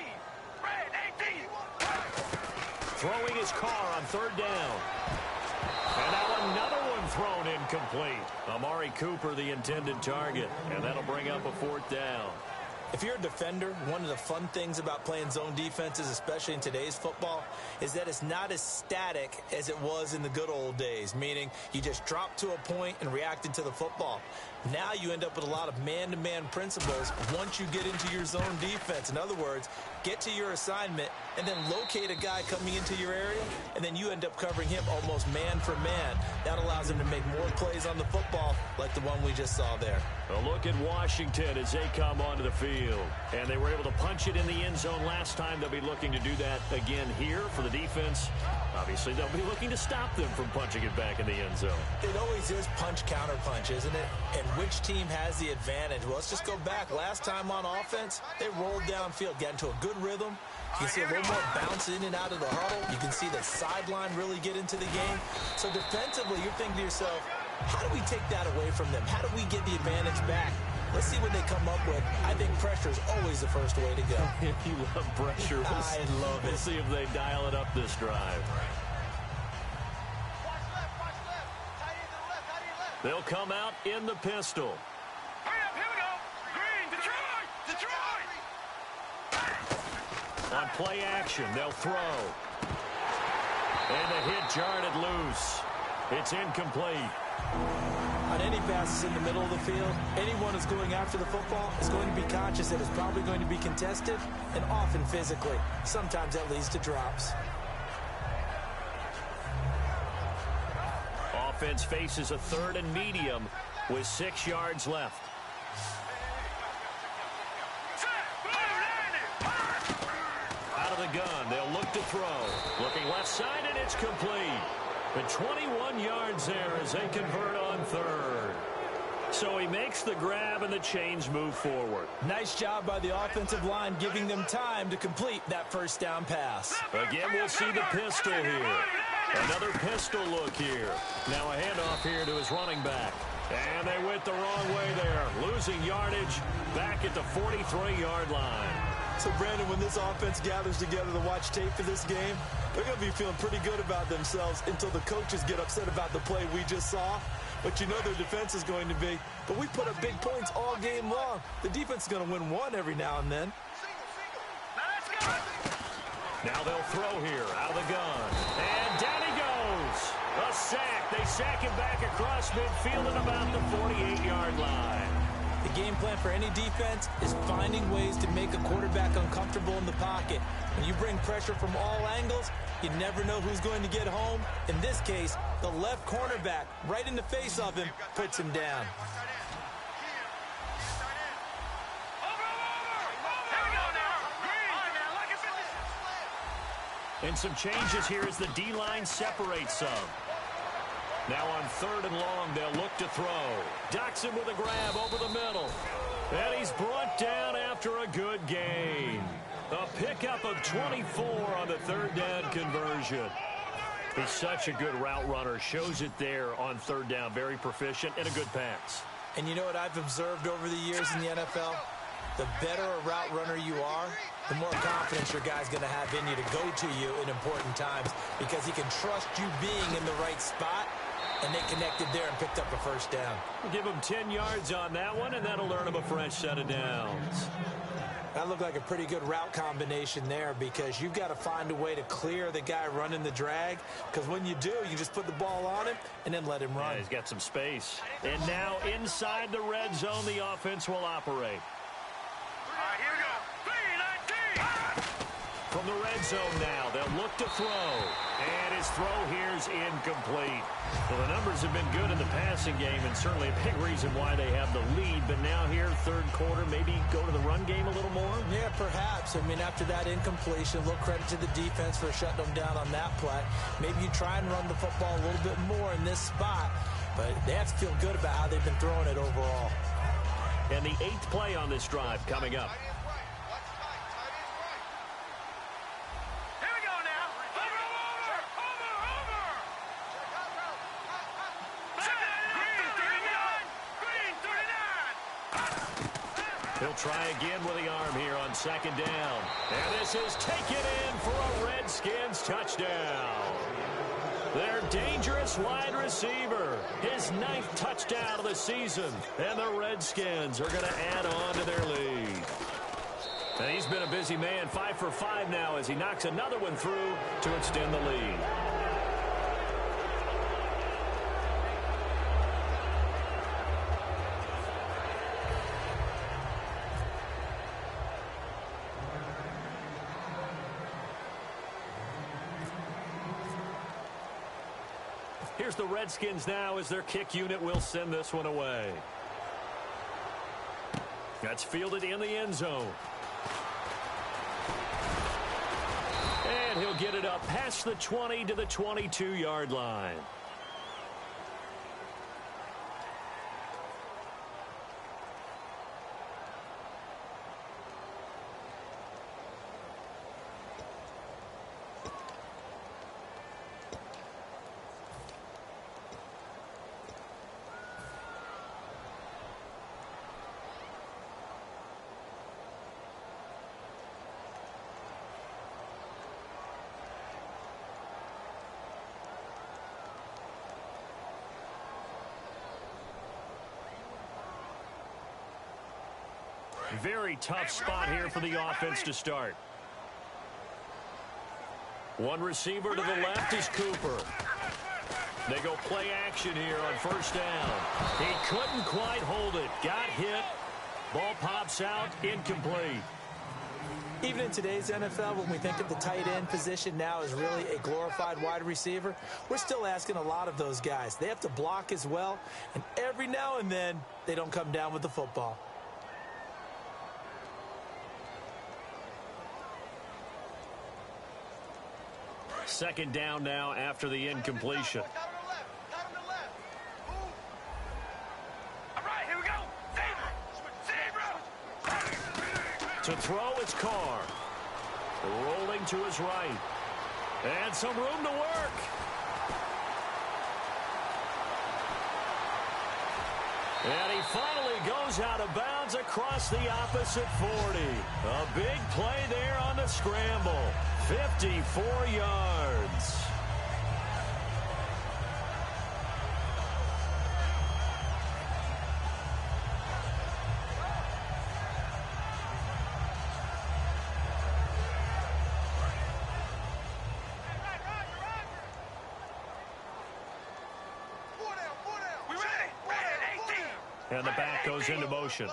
Red 18. Throwing his Carr on 3rd down. And now another one thrown incomplete. Amari Cooper, the intended target. And that'll bring up a 4th down. If you're a defender, one of the fun things about playing zone defenses, especially in today's football, is that it's not as static as it was in the good old days, meaning you just dropped to a point and reacted to the football. Now you end up with a lot of man-to-man principles once you get into your zone defense. In other words, get to your assignment, and then locate a guy coming into your area, and then you end up covering him almost man for man. That allows him to make more plays on the football like the one we just saw there. A look at Washington as they come onto the field. And they were able to punch it in the end zone last time. They'll be looking to do that again here for the defense. Obviously, they'll be looking to stop them from punching it back in the end zone. It always is punch-counter-punch, isn't it? And which team has the advantage? Well, let's just go back. Last time on offense, they rolled downfield, got into a good rhythm. You can see a little more bounce in and out of the huddle. You can see the sideline really get into the game. So defensively, you're thinking to yourself, how do we take that away from them? How do we get the advantage back? Let's see what they come up with. I think pressure is always the first way to go. You love pressure. I love it. We'll see if they dial it up this drive. They'll come out in the pistol. Hurry up, here we go. Green, Detroit, Detroit. On play action, they'll throw. And the hit jarred it loose. It's incomplete. On any passes in the middle of the field, anyone who's going after the football is going to be conscious that it's probably going to be contested, and often physically. Sometimes that leads to drops. Offense faces a 3rd and medium with 6 yards left. Out of the gun, they'll look to throw. Looking left side, and it's complete. And 21 yards there as they convert on 3rd. So he makes the grab, and the chains move forward. Nice job by the offensive line giving them time to complete that first down pass. Again, we'll see the pistol here. Another pistol look here. Now a handoff here to his running back. And they went the wrong way there. Losing yardage back at the 43-yard line. So, Brandon, when this offense gathers together to watch tape for this game, they're going to be feeling pretty good about themselves until the coaches get upset about the play we just saw. But you know their defense is going to be. But we put up big points all game long. The defense is going to win one every now and then. Now they'll throw here out of the gun. And down he goes. A sack. They sack him back across midfield at about the 48-yard line. The game plan for any defense is finding ways to make a quarterback uncomfortable in the pocket. When you bring pressure from all angles, you never know who's going to get home. In this case, the left cornerback, right in the face of him, puts him down. And some changes here as the D-line separates some. Now on 3rd and long, they'll look to throw. Doxson with a grab over the middle. And he's brought down after a good gain. A pickup of 24 on the 3rd down conversion. He's such a good route runner. Shows it there on 3rd down. Very proficient and a good pass. And you know what I've observed over the years in the NFL? The better a route runner you are, the more confidence your guy's going to have in you to go to you in important times because he can trust you being in the right spot, and they connected there and picked up a first down. We'll give him 10 yards on that one, and that'll earn him a fresh set of downs. That looked like a pretty good route combination there because you've got to find a way to clear the guy running the drag because when you do, you just put the ball on him and then let him run. Yeah, he's got some space. And now inside the red zone, the offense will operate. Here we go. 3-19. From the red zone now, they'll look to throw. And his throw here's incomplete. Well, the numbers have been good in the passing game and certainly a big reason why they have the lead. But now here, 3rd quarter, maybe go to the run game a little more? Yeah, perhaps. I mean, after that incompletion, a little credit to the defense for shutting them down on that play. Maybe you try and run the football a little bit more in this spot. But they have to feel good about how they've been throwing it overall. And the 8th play on this drive coming up. He'll try again with the arm here on 2nd down. And this is taken in for a Redskins touchdown. Their dangerous wide receiver. His 9th touchdown of the season. And the Redskins are going to add on to their lead. And he's been a busy man. 5 for 5 now as he knocks another one through to extend the lead. Here's the Redskins now as their kick unit will send this one away. That's fielded in the end zone. And he'll get it up past the 20 to the 22-yard line. Very tough spot here for the offense to start. One receiver to the left is Cooper. They go play action here on first down. He couldn't quite hold it. Got hit. Ball pops out. Incomplete. Even in today's NFL, when we think of the tight end position now as really a glorified wide receiver, we're still asking a lot of those guys. They have to block as well, and every now and then, they don't come down with the football. Second down now after the incompletion. To throw, it's Carr. Rolling to his right. And some room to work. And he finally goes out of bounds across the opposite 40. A big play there on the scramble. 54 yards. And the back goes into motion.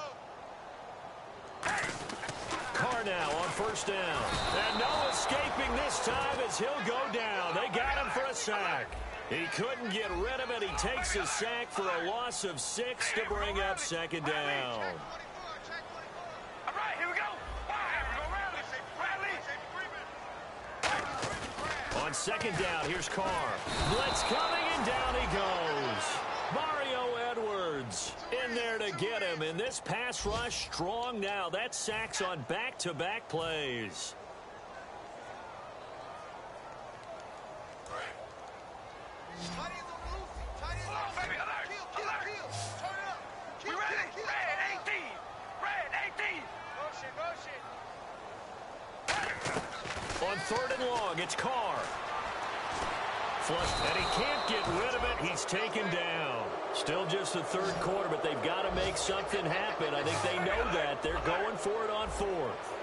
Carr now on first down. And no escaping this time as he'll go down. They got him for a sack. He couldn't get rid of it. He takes a sack for a loss of 6 to bring up second down. All right, here we go. On second down, here's Carr. Blitz coming, and down he goes. Mario Edwards in there to get him. And this pass rush strong now. That's sacks on back-to-back plays. We ready? Red 18. Red 18. On third and long, it's Carr. Flushed, and he can't get rid of it. He's taken down. Still just the third quarter, but they've got to make something happen. I think they know that. They're going for it on fourth.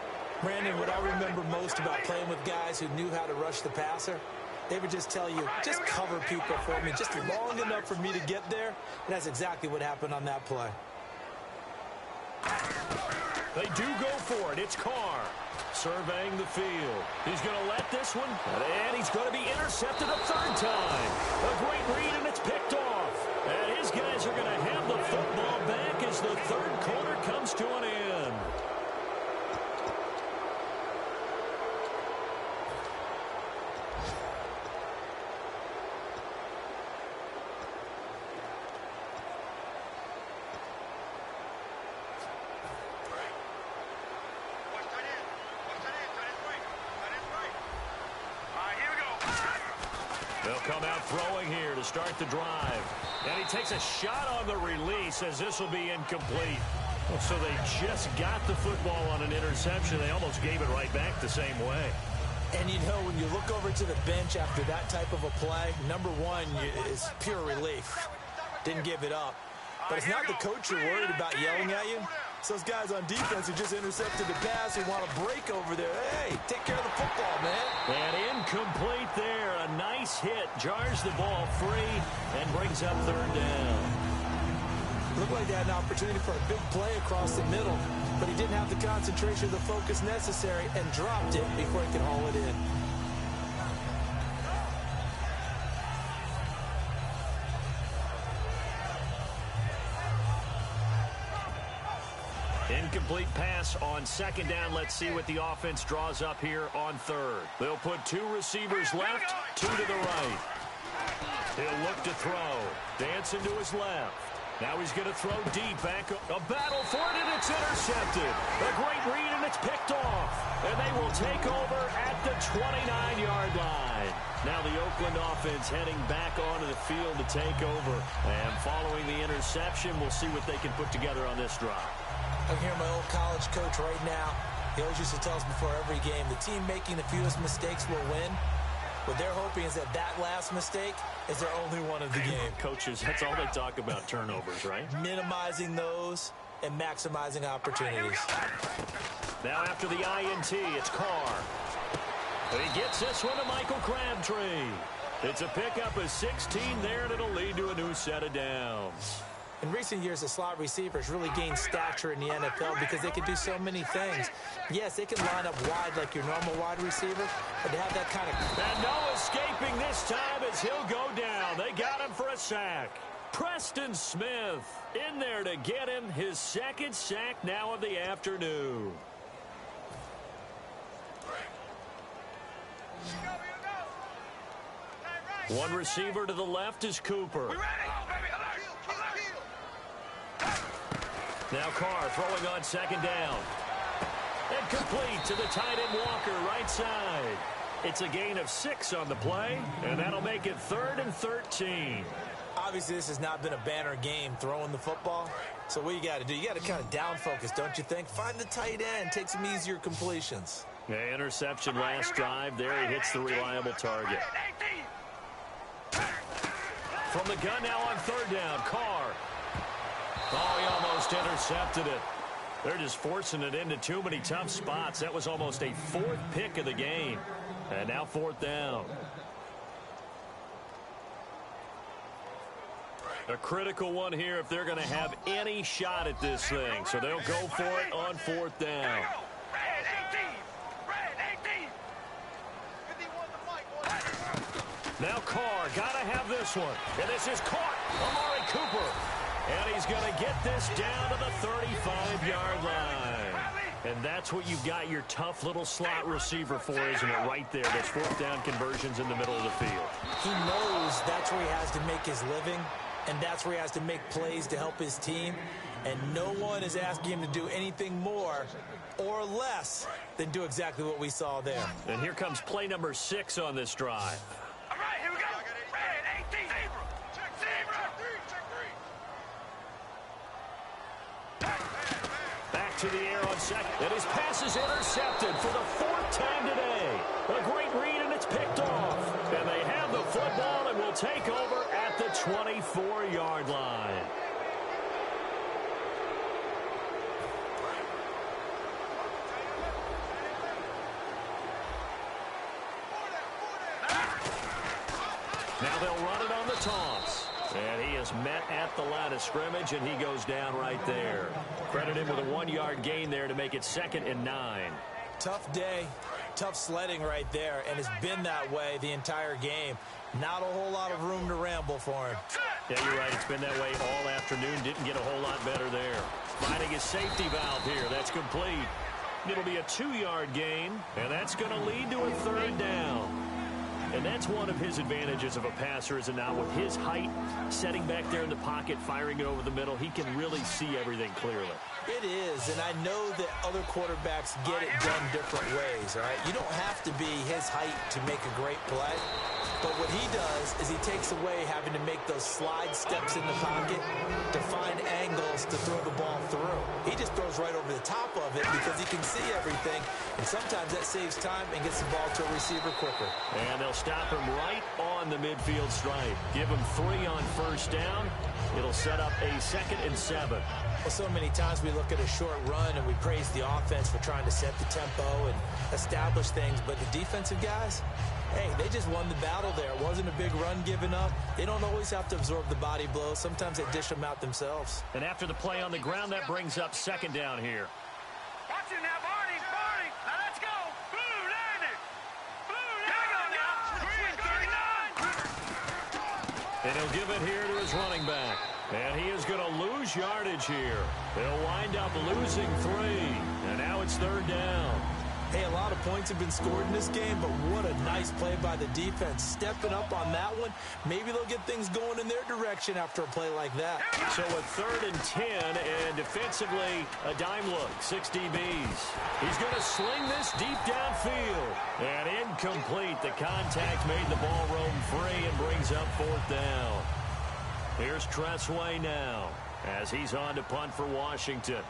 Brandon, what I remember most about playing with guys who knew how to rush the passer, they would just tell you, just cover people for me, just long enough for me to get there. And that's exactly what happened on that play. They do go for it. It's Carr surveying the field. He's going to let this one, and he's going to be intercepted a third time. A great read, and it's picked off. And his guys are going to have the football back as the third quarter comes to an end. They'll come out throwing here to start the drive. And he takes a shot on the release as this will be incomplete. So they just got the football on an interception. They almost gave it right back the same way. And you know, when you look over to the bench after that type of a play, number one is pure relief. Didn't give it up. But it's not the coach you're worried about yelling at you. It's those guys on defense who just intercepted the pass who want to break over there. Hey, take care of the football, man. And incomplete there. A nice hit. Jars the ball free and brings up third down. Looked like they had an opportunity for a big play across the middle, but he didn't have the concentration or the focus necessary and dropped it before he could haul it in. Incomplete pass on second down. Let's see what the offense draws up here on third. They'll put 2 receivers left, 2 to the right. He'll look to throw. Dancing to his left. Now he's going to throw deep. Back a battle for it, and it's intercepted. A great read, and it's picked off. And they will take over at the 29-yard line. Now the Oakland offense heading back onto the field to take over. And following the interception, we'll see what they can put together on this drive. I'm hearing my old college coach right now. He always used to tell us before every game, the team making the fewest mistakes will win. What they're hoping is that last mistake is their only one of the game. Coaches, that's all they talk about, turnovers, right? Minimizing those and maximizing opportunities. Now after the INT, it's Carr. He gets this one to Michael Crabtree. It's a pickup of 16 there, and it'll lead to a new set of downs. In recent years, the slot receivers really gained stature in the NFL because they can do so many things. Yes, they can line up wide like your normal wide receiver, but to have that kind of... And no escaping this time as he'll go down. They got him for a sack. Preston Smith in there to get him his second sack now of the afternoon. One receiver to the left is Cooper. Now Carr throwing on second down. And complete to the tight end Walker, right side. It's a gain of 6 on the play, and that'll make it 3rd and 13. Obviously, this has not been a banner game throwing the football. So what you got to do, you got to kind of down focus, don't you think? Find the tight end, take some easier completions. Yeah, interception last drive. There he hits the reliable target. From the gun now on third down, Carr. Oh, he almost intercepted it. They're just forcing it into too many tough spots. That was almost a 4th pick of the game. And now 4th down. A critical one here if they're going to have any shot at this thing. So they'll go for it on 4th down. Now Carr, got to have this one. And this is caught. Amari Cooper. And he's going to get this down to the 35-yard line. And that's what you've got your tough little slot receiver for, isn't it? Right there, those 4th down conversions in the middle of the field. He knows that's where he has to make his living, and that's where he has to make plays to help his team. And no one is asking him to do anything more or less than do exactly what we saw there. And here comes play number 6 on this drive. All right, here we go. Red 18. Back to the air on second. And his pass is intercepted for the 4th time today. A great read, and it's picked off. And they have the football and will take over at the 24-yard line. Now they'll run it on the toss. And he is met at the line of scrimmage, and he goes down right there. Credit him with a 1-yard gain there to make it 2nd and 9. Tough day, tough sledding right there, and it's been that way the entire game. Not a whole lot of room to ramble for him. Yeah, you're right. It's been that way all afternoon. Didn't get a whole lot better there. Finding his safety valve here. That's complete. It'll be a 2-yard gain, and that's going to lead to a 3rd down. And that's one of his advantages of a passer, is it not? With his height, setting back there in the pocket, firing it over the middle, he can really see everything clearly. It is, and I know that other quarterbacks get it done different ways, all right? You don't have to be his height to make a great play. But what he does is he takes away having to make those slide steps in the pocket to find angles to throw the ball through. He just throws right over the top of it because he can see everything, and sometimes that saves time and gets the ball to a receiver quicker. And they'll stop him right on the midfield stripe. Give him 3 on 1st down. It'll set up a 2nd and 7. Well, so many times we look at a short run and we praise the offense for trying to set the tempo and establish things, but the defensive guys, hey, they just won the battle there. It wasn't a big run given up. They don't always have to absorb the body blows. Sometimes they dish them out themselves. And after the play on the ground, that brings up 2nd down here. Watch it now, Barney. Now let's go. Blue, landed. Blue, now. Green, 39. And he'll give it here to his running back. And he is going to lose yardage here. They'll wind up losing 3. And now it's 3rd down. Hey, a lot of points have been scored in this game, but what a nice play by the defense. Stepping up on that one, maybe they'll get things going in their direction after a play like that. So a 3rd and 10, and defensively, a dime look, 6 DBs. He's going to sling this deep downfield. And incomplete. The contact made the ball roam free and brings up 4th down. Here's Tressway now as he's on to punt for Washington.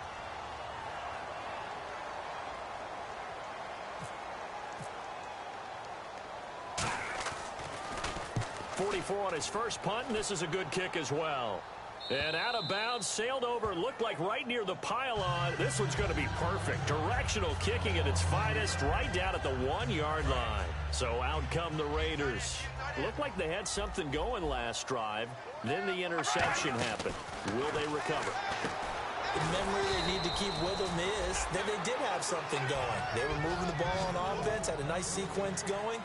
44 on his first punt, and this is a good kick as well. And out of bounds, sailed over, looked like right near the pylon. This one's going to be perfect. Directional kicking at its finest, right down at the 1-yard line. So out come the Raiders. Looked like they had something going last drive. Then the interception happened. Will they recover? The memory they need to keep with them is that they did have something going. They were moving the ball on offense, had a nice sequence going.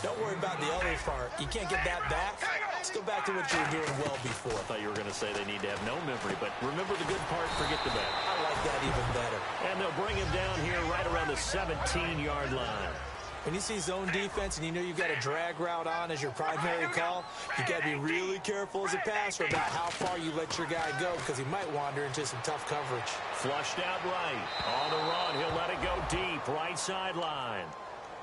Don't worry about the other part. You can't get that back. Let's go back to what you were doing well before. I thought you were going to say they need to have no memory, but remember the good part, forget the bad. I like that even better. And they'll bring him down here right around the 17-yard line. When you see zone defense and you know you've got a drag route on as your primary call, you got to be really careful as a passer about how far you let your guy go because he might wander into some tough coverage. Flushed out right. On the run, he'll let it go deep, right sideline.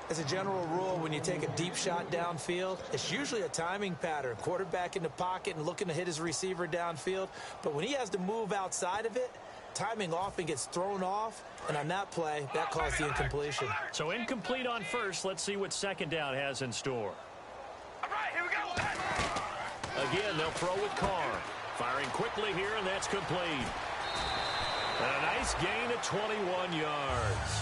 As a general rule, when you take a deep shot downfield, it's usually a timing pattern. Quarterback in the pocket and looking to hit his receiver downfield. But when he has to move outside of it, timing often gets thrown off. And on that play, that caused the incompletion. So incomplete on first. Let's see what 2nd down has in store. All right, here we go. Again, they'll throw with Carr. Firing quickly here, and that's complete. And a nice gain of 21 yards.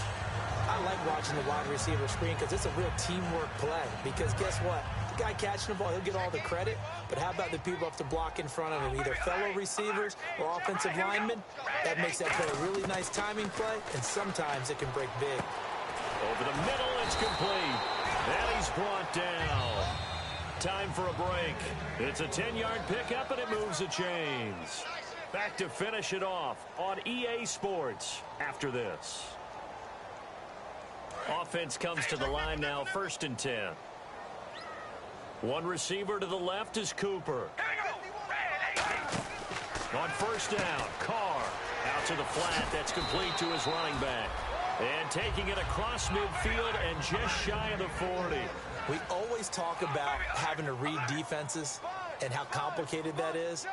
I like watching the wide receiver screen because it's a real teamwork play. Because guess what? The guy catching the ball, he'll get all the credit. But how about the people up to block in front of him, either fellow receivers or offensive linemen? That makes that play a really nice timing play, and sometimes it can break big. Over the middle, it's complete. And he's brought down. Time for a break. It's a 10-yard pickup, and it moves the chains. Back to finish it off on EA Sports after this. Offense comes to the line now, 1st and 10. One receiver to the left is Cooper. On 1st down, Carr out to the flat. That's complete to his running back. And taking it across midfield and just shy of the 40. We always talk about having to read defenses and how complicated that is.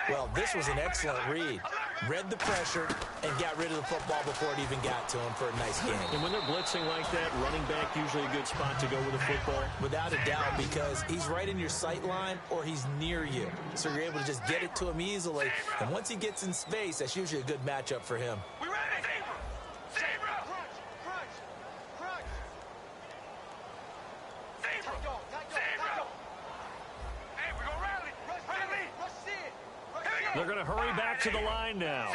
Well, this was an excellent read. Read the pressure and got rid of the football before it even got to him for a nice game. And when they're blitzing like that, running back usually a good spot to go with the football? Without a doubt, because he's right in your sight line or he's near you. So you're able to just get it to him easily. And once he gets in space, that's usually a good matchup for him. We ready? They're going to hurry back to the line now.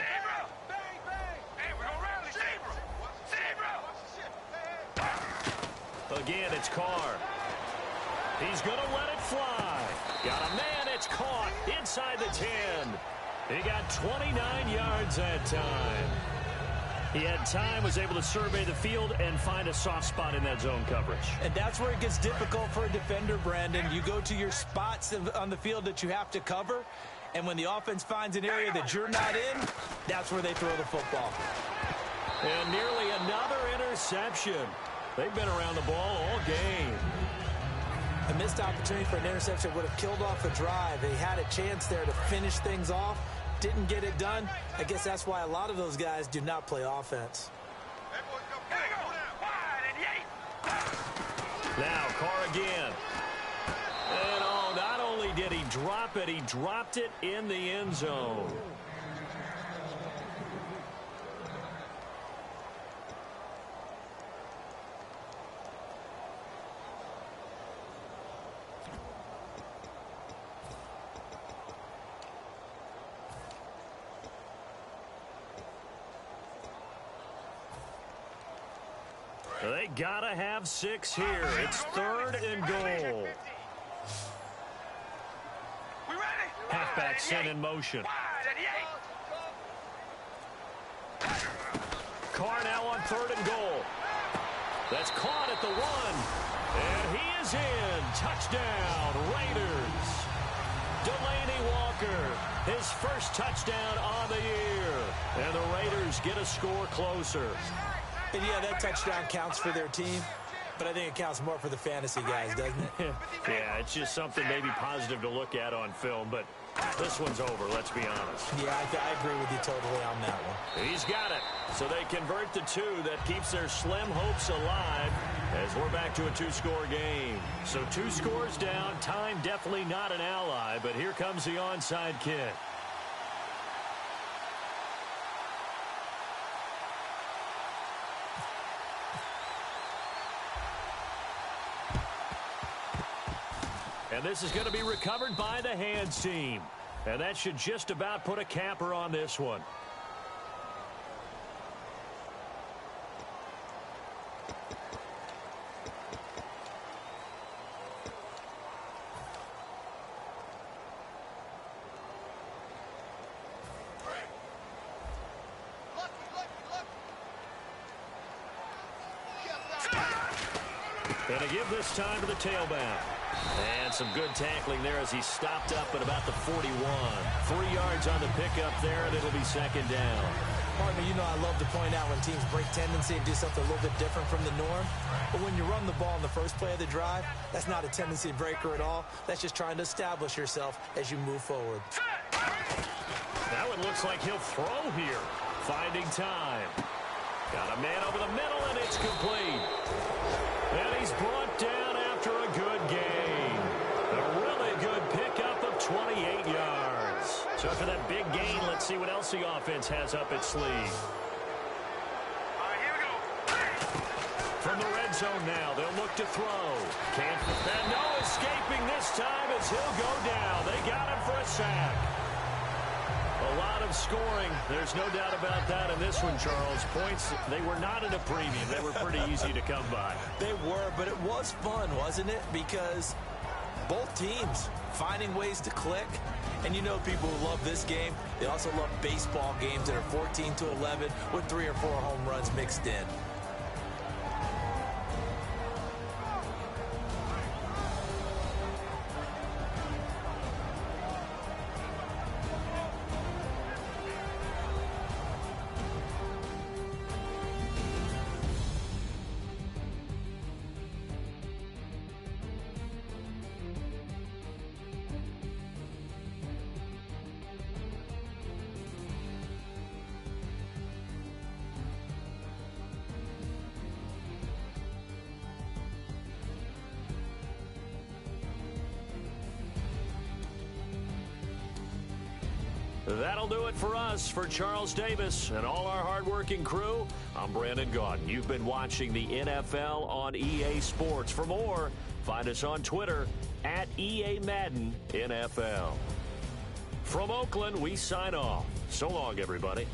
Again, it's Carr. He's going to let it fly. Got a man. It's caught inside the 10. He got 29 yards that time. He had time, was able to survey the field and find a soft spot in that zone coverage. And that's where it gets difficult for a defender, Brandon. You go to your spots on the field that you have to cover, and when the offense finds an area that you're not in, that's where they throw the football. And nearly another interception. They've been around the ball all game. A missed opportunity for an interception would have killed off the drive. They had a chance there to finish things off. Didn't get it done. I guess that's why a lot of those guys do not play offense. Now, Carr again. And oh, not only did he drop it, he dropped it in the end zone. They gotta have 6 here. It's 3rd and goal. We ready? Halfback sent in motion. Carr now on 3rd and goal. That's caught at the 1. And he is in. Touchdown, Raiders. Delaney Walker, his first touchdown on the year. And the Raiders get a score closer. And yeah, that touchdown counts for their team, but I think it counts more for the fantasy guys, doesn't it? Yeah, it's just something maybe positive to look at on film, but this one's over, let's be honest. Yeah, I agree with you totally on that one. He's got it. So they convert the 2. That keeps their slim hopes alive as we're back to a 2-score game. So 2 scores down. Time definitely not an ally, but here comes the onside kick. And this is going to be recovered by the hands team. And that should just about put a capper on this one. And a give this time to the tailback. And some good tackling there as he stopped up at about the 41. 3 yards on the pickup there, and it'll be 2nd down. Partner, you know I love to point out when teams break tendency and do something a little bit different from the norm. But when you run the ball in the first play of the drive, that's not a tendency breaker at all. That's just trying to establish yourself as you move forward. Now it looks like he'll throw here. Finding time. Got a man over the middle, and it's complete. And he's brought down after a good gain. A really good pickup of 28 yards. So after that big gain, let's see what else the offense has up its sleeve. All right, here we go. From the red zone now, they'll look to throw. Can't, and no escaping this time as he'll go down. They got him for a sack. A lot of scoring. There's no doubt about that in this one, Charles. Points, they were not in a premium. They were pretty easy to come by. They were, but it was fun, wasn't it? Because both teams finding ways to click. And you know people who love this game, they also love baseball games that are 14-11 with 3 or 4 home runs mixed in. That'll do it for us. For Charles Davis and all our hardworking crew, I'm Brandon Gaudin. You've been watching the NFL on EA Sports. For more, find us on Twitter at EA Madden NFL. From Oakland, we sign off. So long, everybody.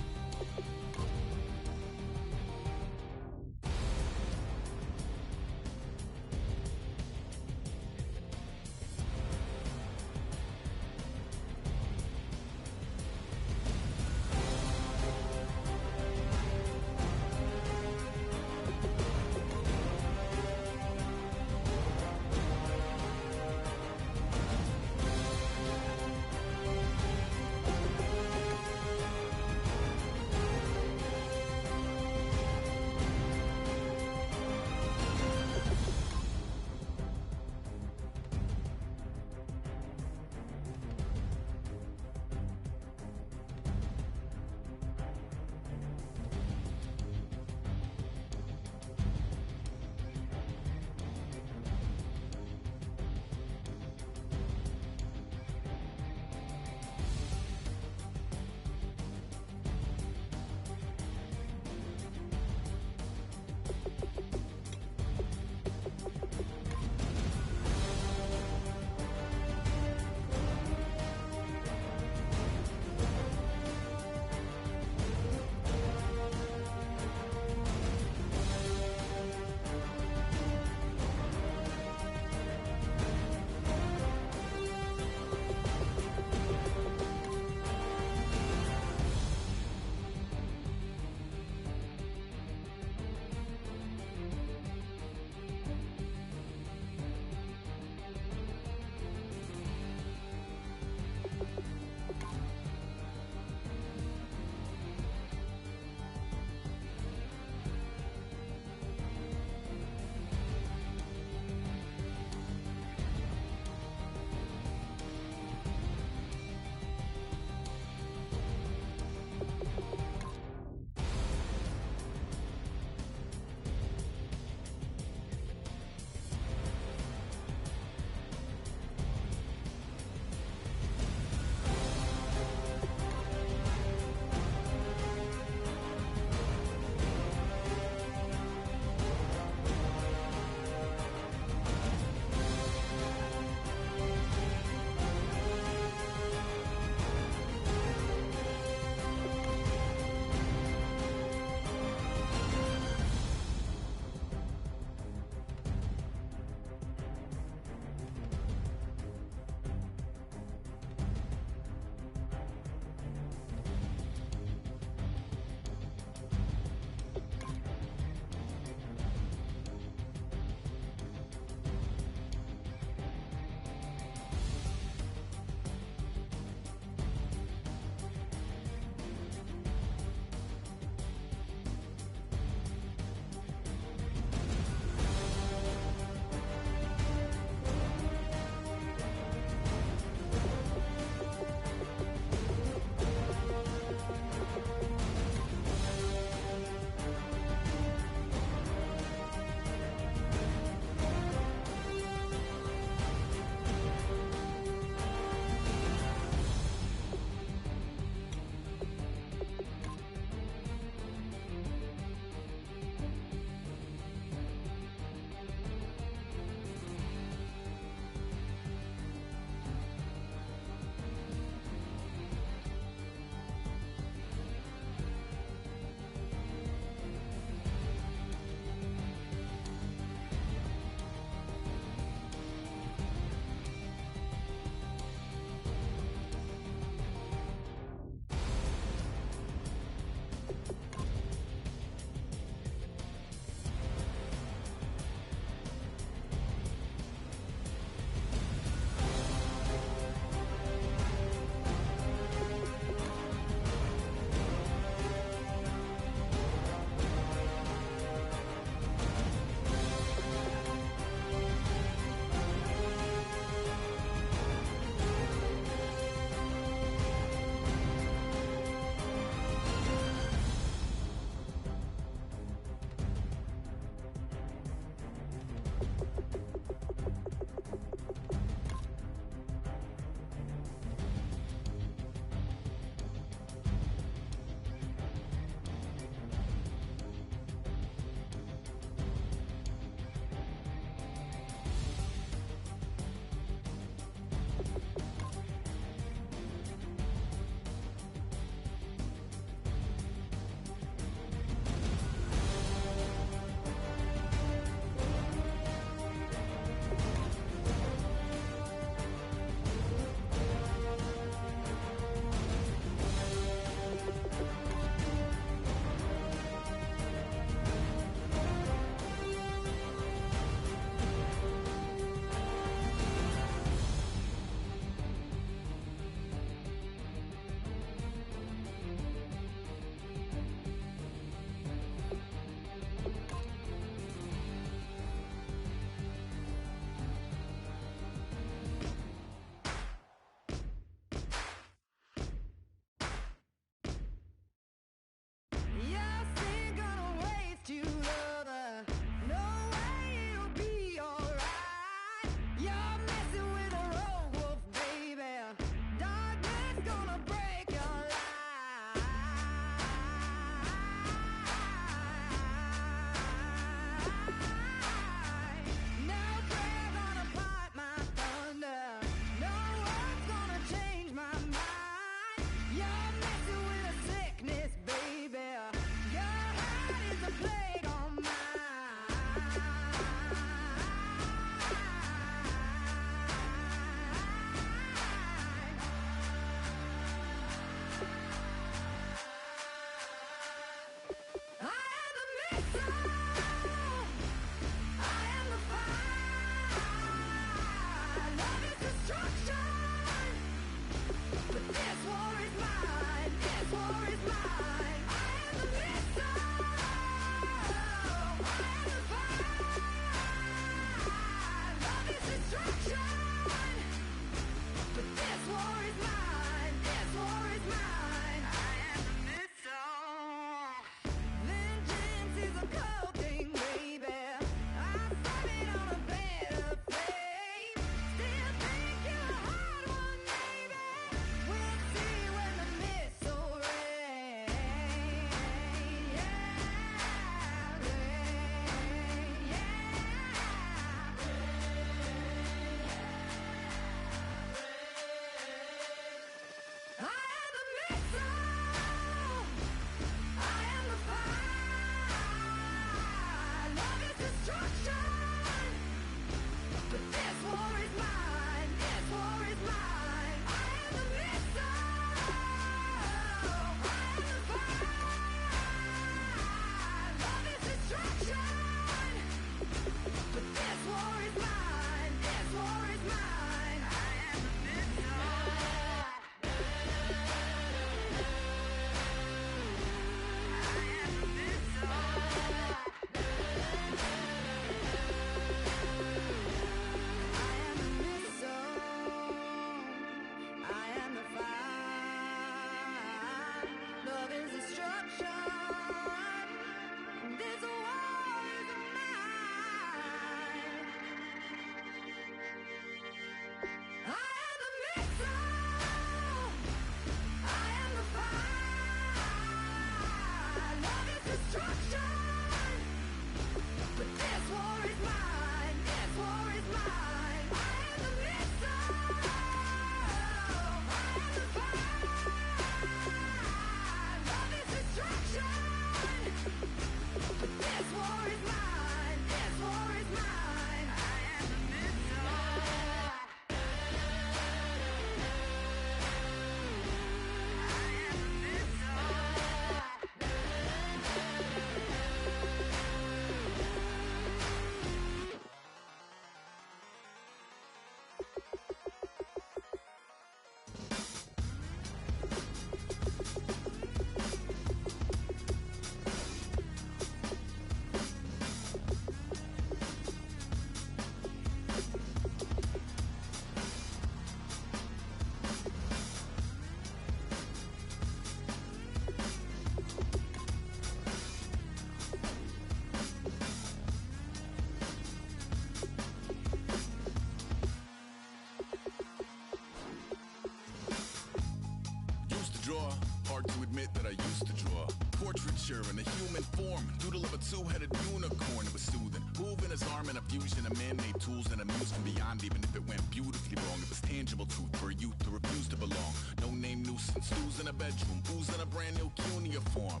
admit that I used to draw portraiture in a human form, doodle of a two-headed unicorn. It was soothing, moving his arm in a fusion of man-made tools and a muse from beyond. Even if it went beautifully wrong, it was tangible truth for a youth to refuse to belong. No name nuisance, who's in a bedroom, who's in a brand new cuneiform.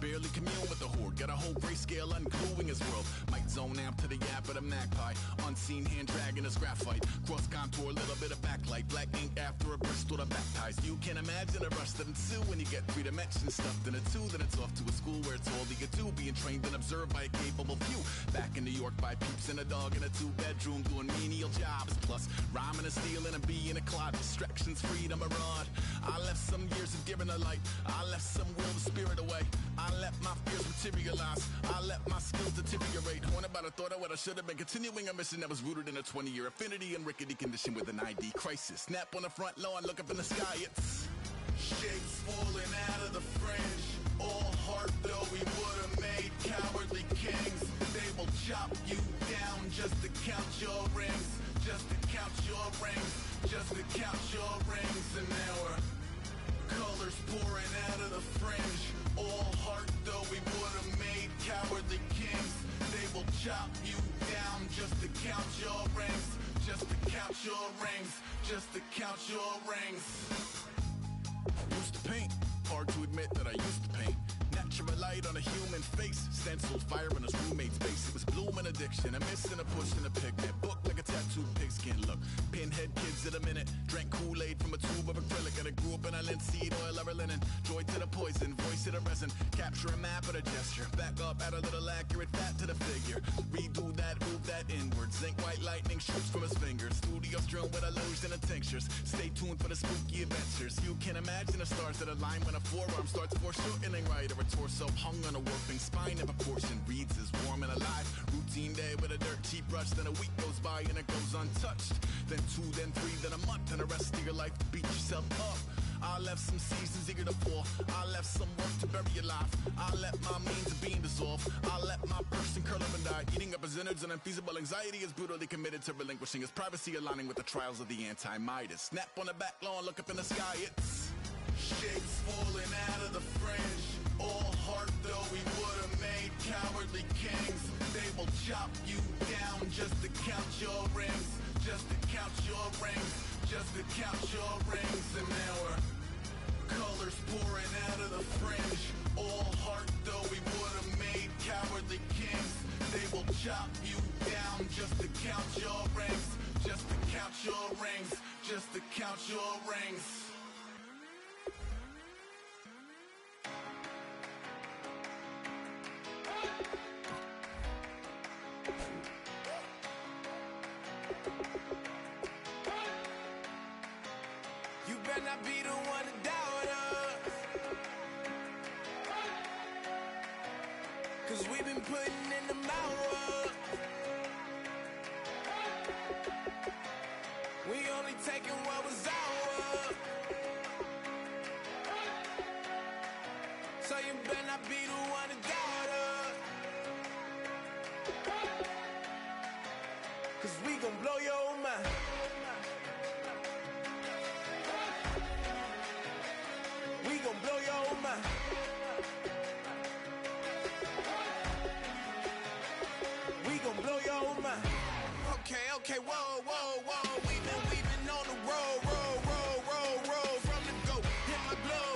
Barely commune with the horde, got a whole grayscale ungluing his world. Might zone amp to the yap of the magpie, unseen hand dragging his graphite. Cross contour, little bit of backlight, black ink after a Bristol to baptize. You can imagine a rush that ensue when you get three dimensions stuffed in a two. Then it's off to a school where it's all you get to, being trained and observed by a capable few. Back in New York by peeps and a dog in a two-bedroom doing menial jobs. Plus rhyming and stealing and being a clod, distractions, freedom, a rod. I left some years of giving a light, I left some will to spirit away. I let my fears materialize, I let my skills deteriorate. One about a thought of what I should have been, continuing a mission that was rooted in a 20-year affinity and rickety condition with an ID crisis. Snap on the front lawn, look up in the sky, it's shapes falling out of the fringe. All heart though we would've made cowardly kings. They will chop you down just to count your rings, just to count your rings, just to count your rings. And now we're colors pouring out of the fringe. All heart though we would've made cowardly kings. They will chop you down just to count your rings, just to count your rings, just to count your rings. Used to paint, hard to admit that I used to paint. Natural light on a human face, stenciled fire in his roommate's face. It was bloom and addiction, a miss and a push and a pigment. Book like a tattooed pigskin look. Pinhead kids at a minute, drank Kool-Aid from a tube of acrylic. And I grew up in a linseed oil or a linen. Joy to the poison, voice to the resin. Capture a map of a gesture, back up, add a little accurate fat to the figure. Redo that, move that inward. Zinc white lightning shoots from his fingers. Studio strewn with illusion and tinctures. Stay tuned for the spooky adventures. You can imagine the stars that align when a forearm starts foreshortening right, or a torso hung on a warping spine in proportion. Reads as warm and alive. Routine day with a dirt cheap brush. Then a week goes by and it goes untouched. Then 2, then 3, then a month, and the rest of your life to beat yourself up. I left some seasons eager to fall. I left some work to bury alive. I let my means of being dissolve. I let my person curl up and die. Eating up his innards and unfeasible anxiety is brutally committed to relinquishing his privacy, aligning with the trials of the anti-Midas. Snap on the back lawn, look up in the sky, it's shapes falling out of the fringe. All heart though we would've made cowardly kings. They will chop you down just to count your rings, just to count your rings, just to count your rings. And now we're colors pouring out of the fringe. All heart though we would've made cowardly kings. They will chop you down just to count your rings, just to count your rings, just to count your rings. You better not be the one to doubt us, 'cause we've been putting in the hours. We only taking what was ours. So you better not be the one to doubt us, 'cause we gon' blow your mind. We gon' blow your mind. We gon' blow your mind. Okay, whoa, whoa, whoa. We've been on the road from the go. Hit my blow.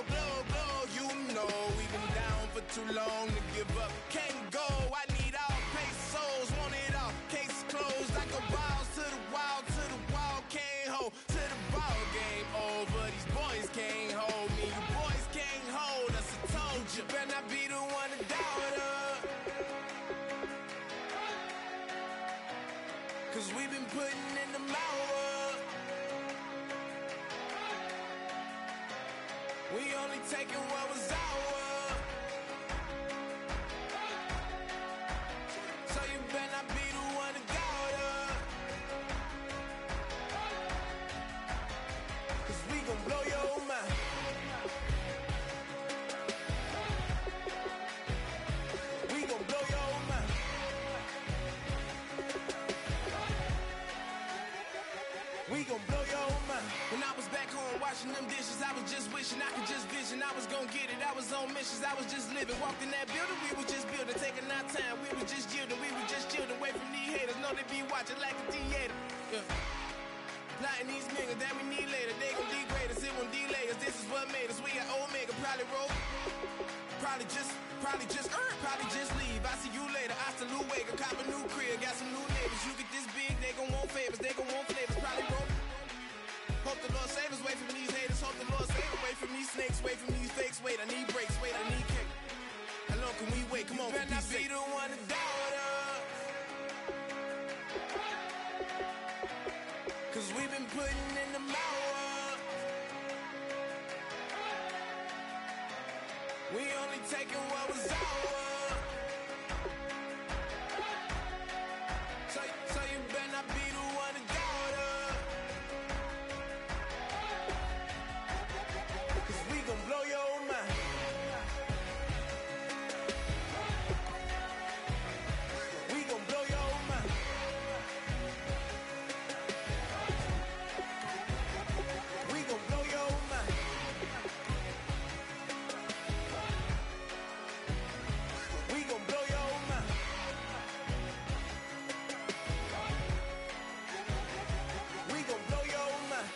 You know we've been down for too long to give up. Can't go. I need all pesos, want it all. Case closed. I go balls to the wall, can't hold to the ball game over. These boys can't hold me. You boys can't hold us. I told you. Better not be the one to doubt us, 'cause we've been putting in the hours. We only taking what was ours. So you better not be the one to doubt us, 'cause we gon' blow your mind. We gon' blow your mind. We gon' blow your mind. When I was back home washing them dishes. I was just wishing I could just vision. I was gonna get it. I was on missions. I was just living. Walked in that building. We was just building. Taking our time. We was just yielding. We was just chilling. Away from these haters. Know they be watching like a theater. Yeah. Plotting these niggas that we need later. They gon' degrade us. It won't delay us. This is what made us. We got Omega. Probably roll. Probably just leave. I see you later. I salute Wake. Cop a new crib. Got some new neighbors. You get this big. They gon' want favors. They gon' want flavors. Probably roll. Hope the Lord save us, wait from these haters. Hope the Lord save us, wait from these snakes, wait from these fakes. Wait, I need breaks, wait, I need cake. How long can we wait? Come on, better not be the one to doubt us. 'Cause we've been putting in the hour. We only taking what was ours. So you better not be the one to doubt us. Blow your mind. We gon' blow your mind. We gon' blow your mind. We gon' blow your mind. We gon' blow your mind.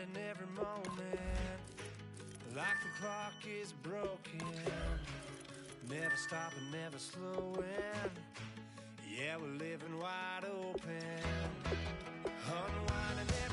unwinding every moment, like the clock is broken, never stopping, never slowing. Yeah, we're living wide open, unwinding every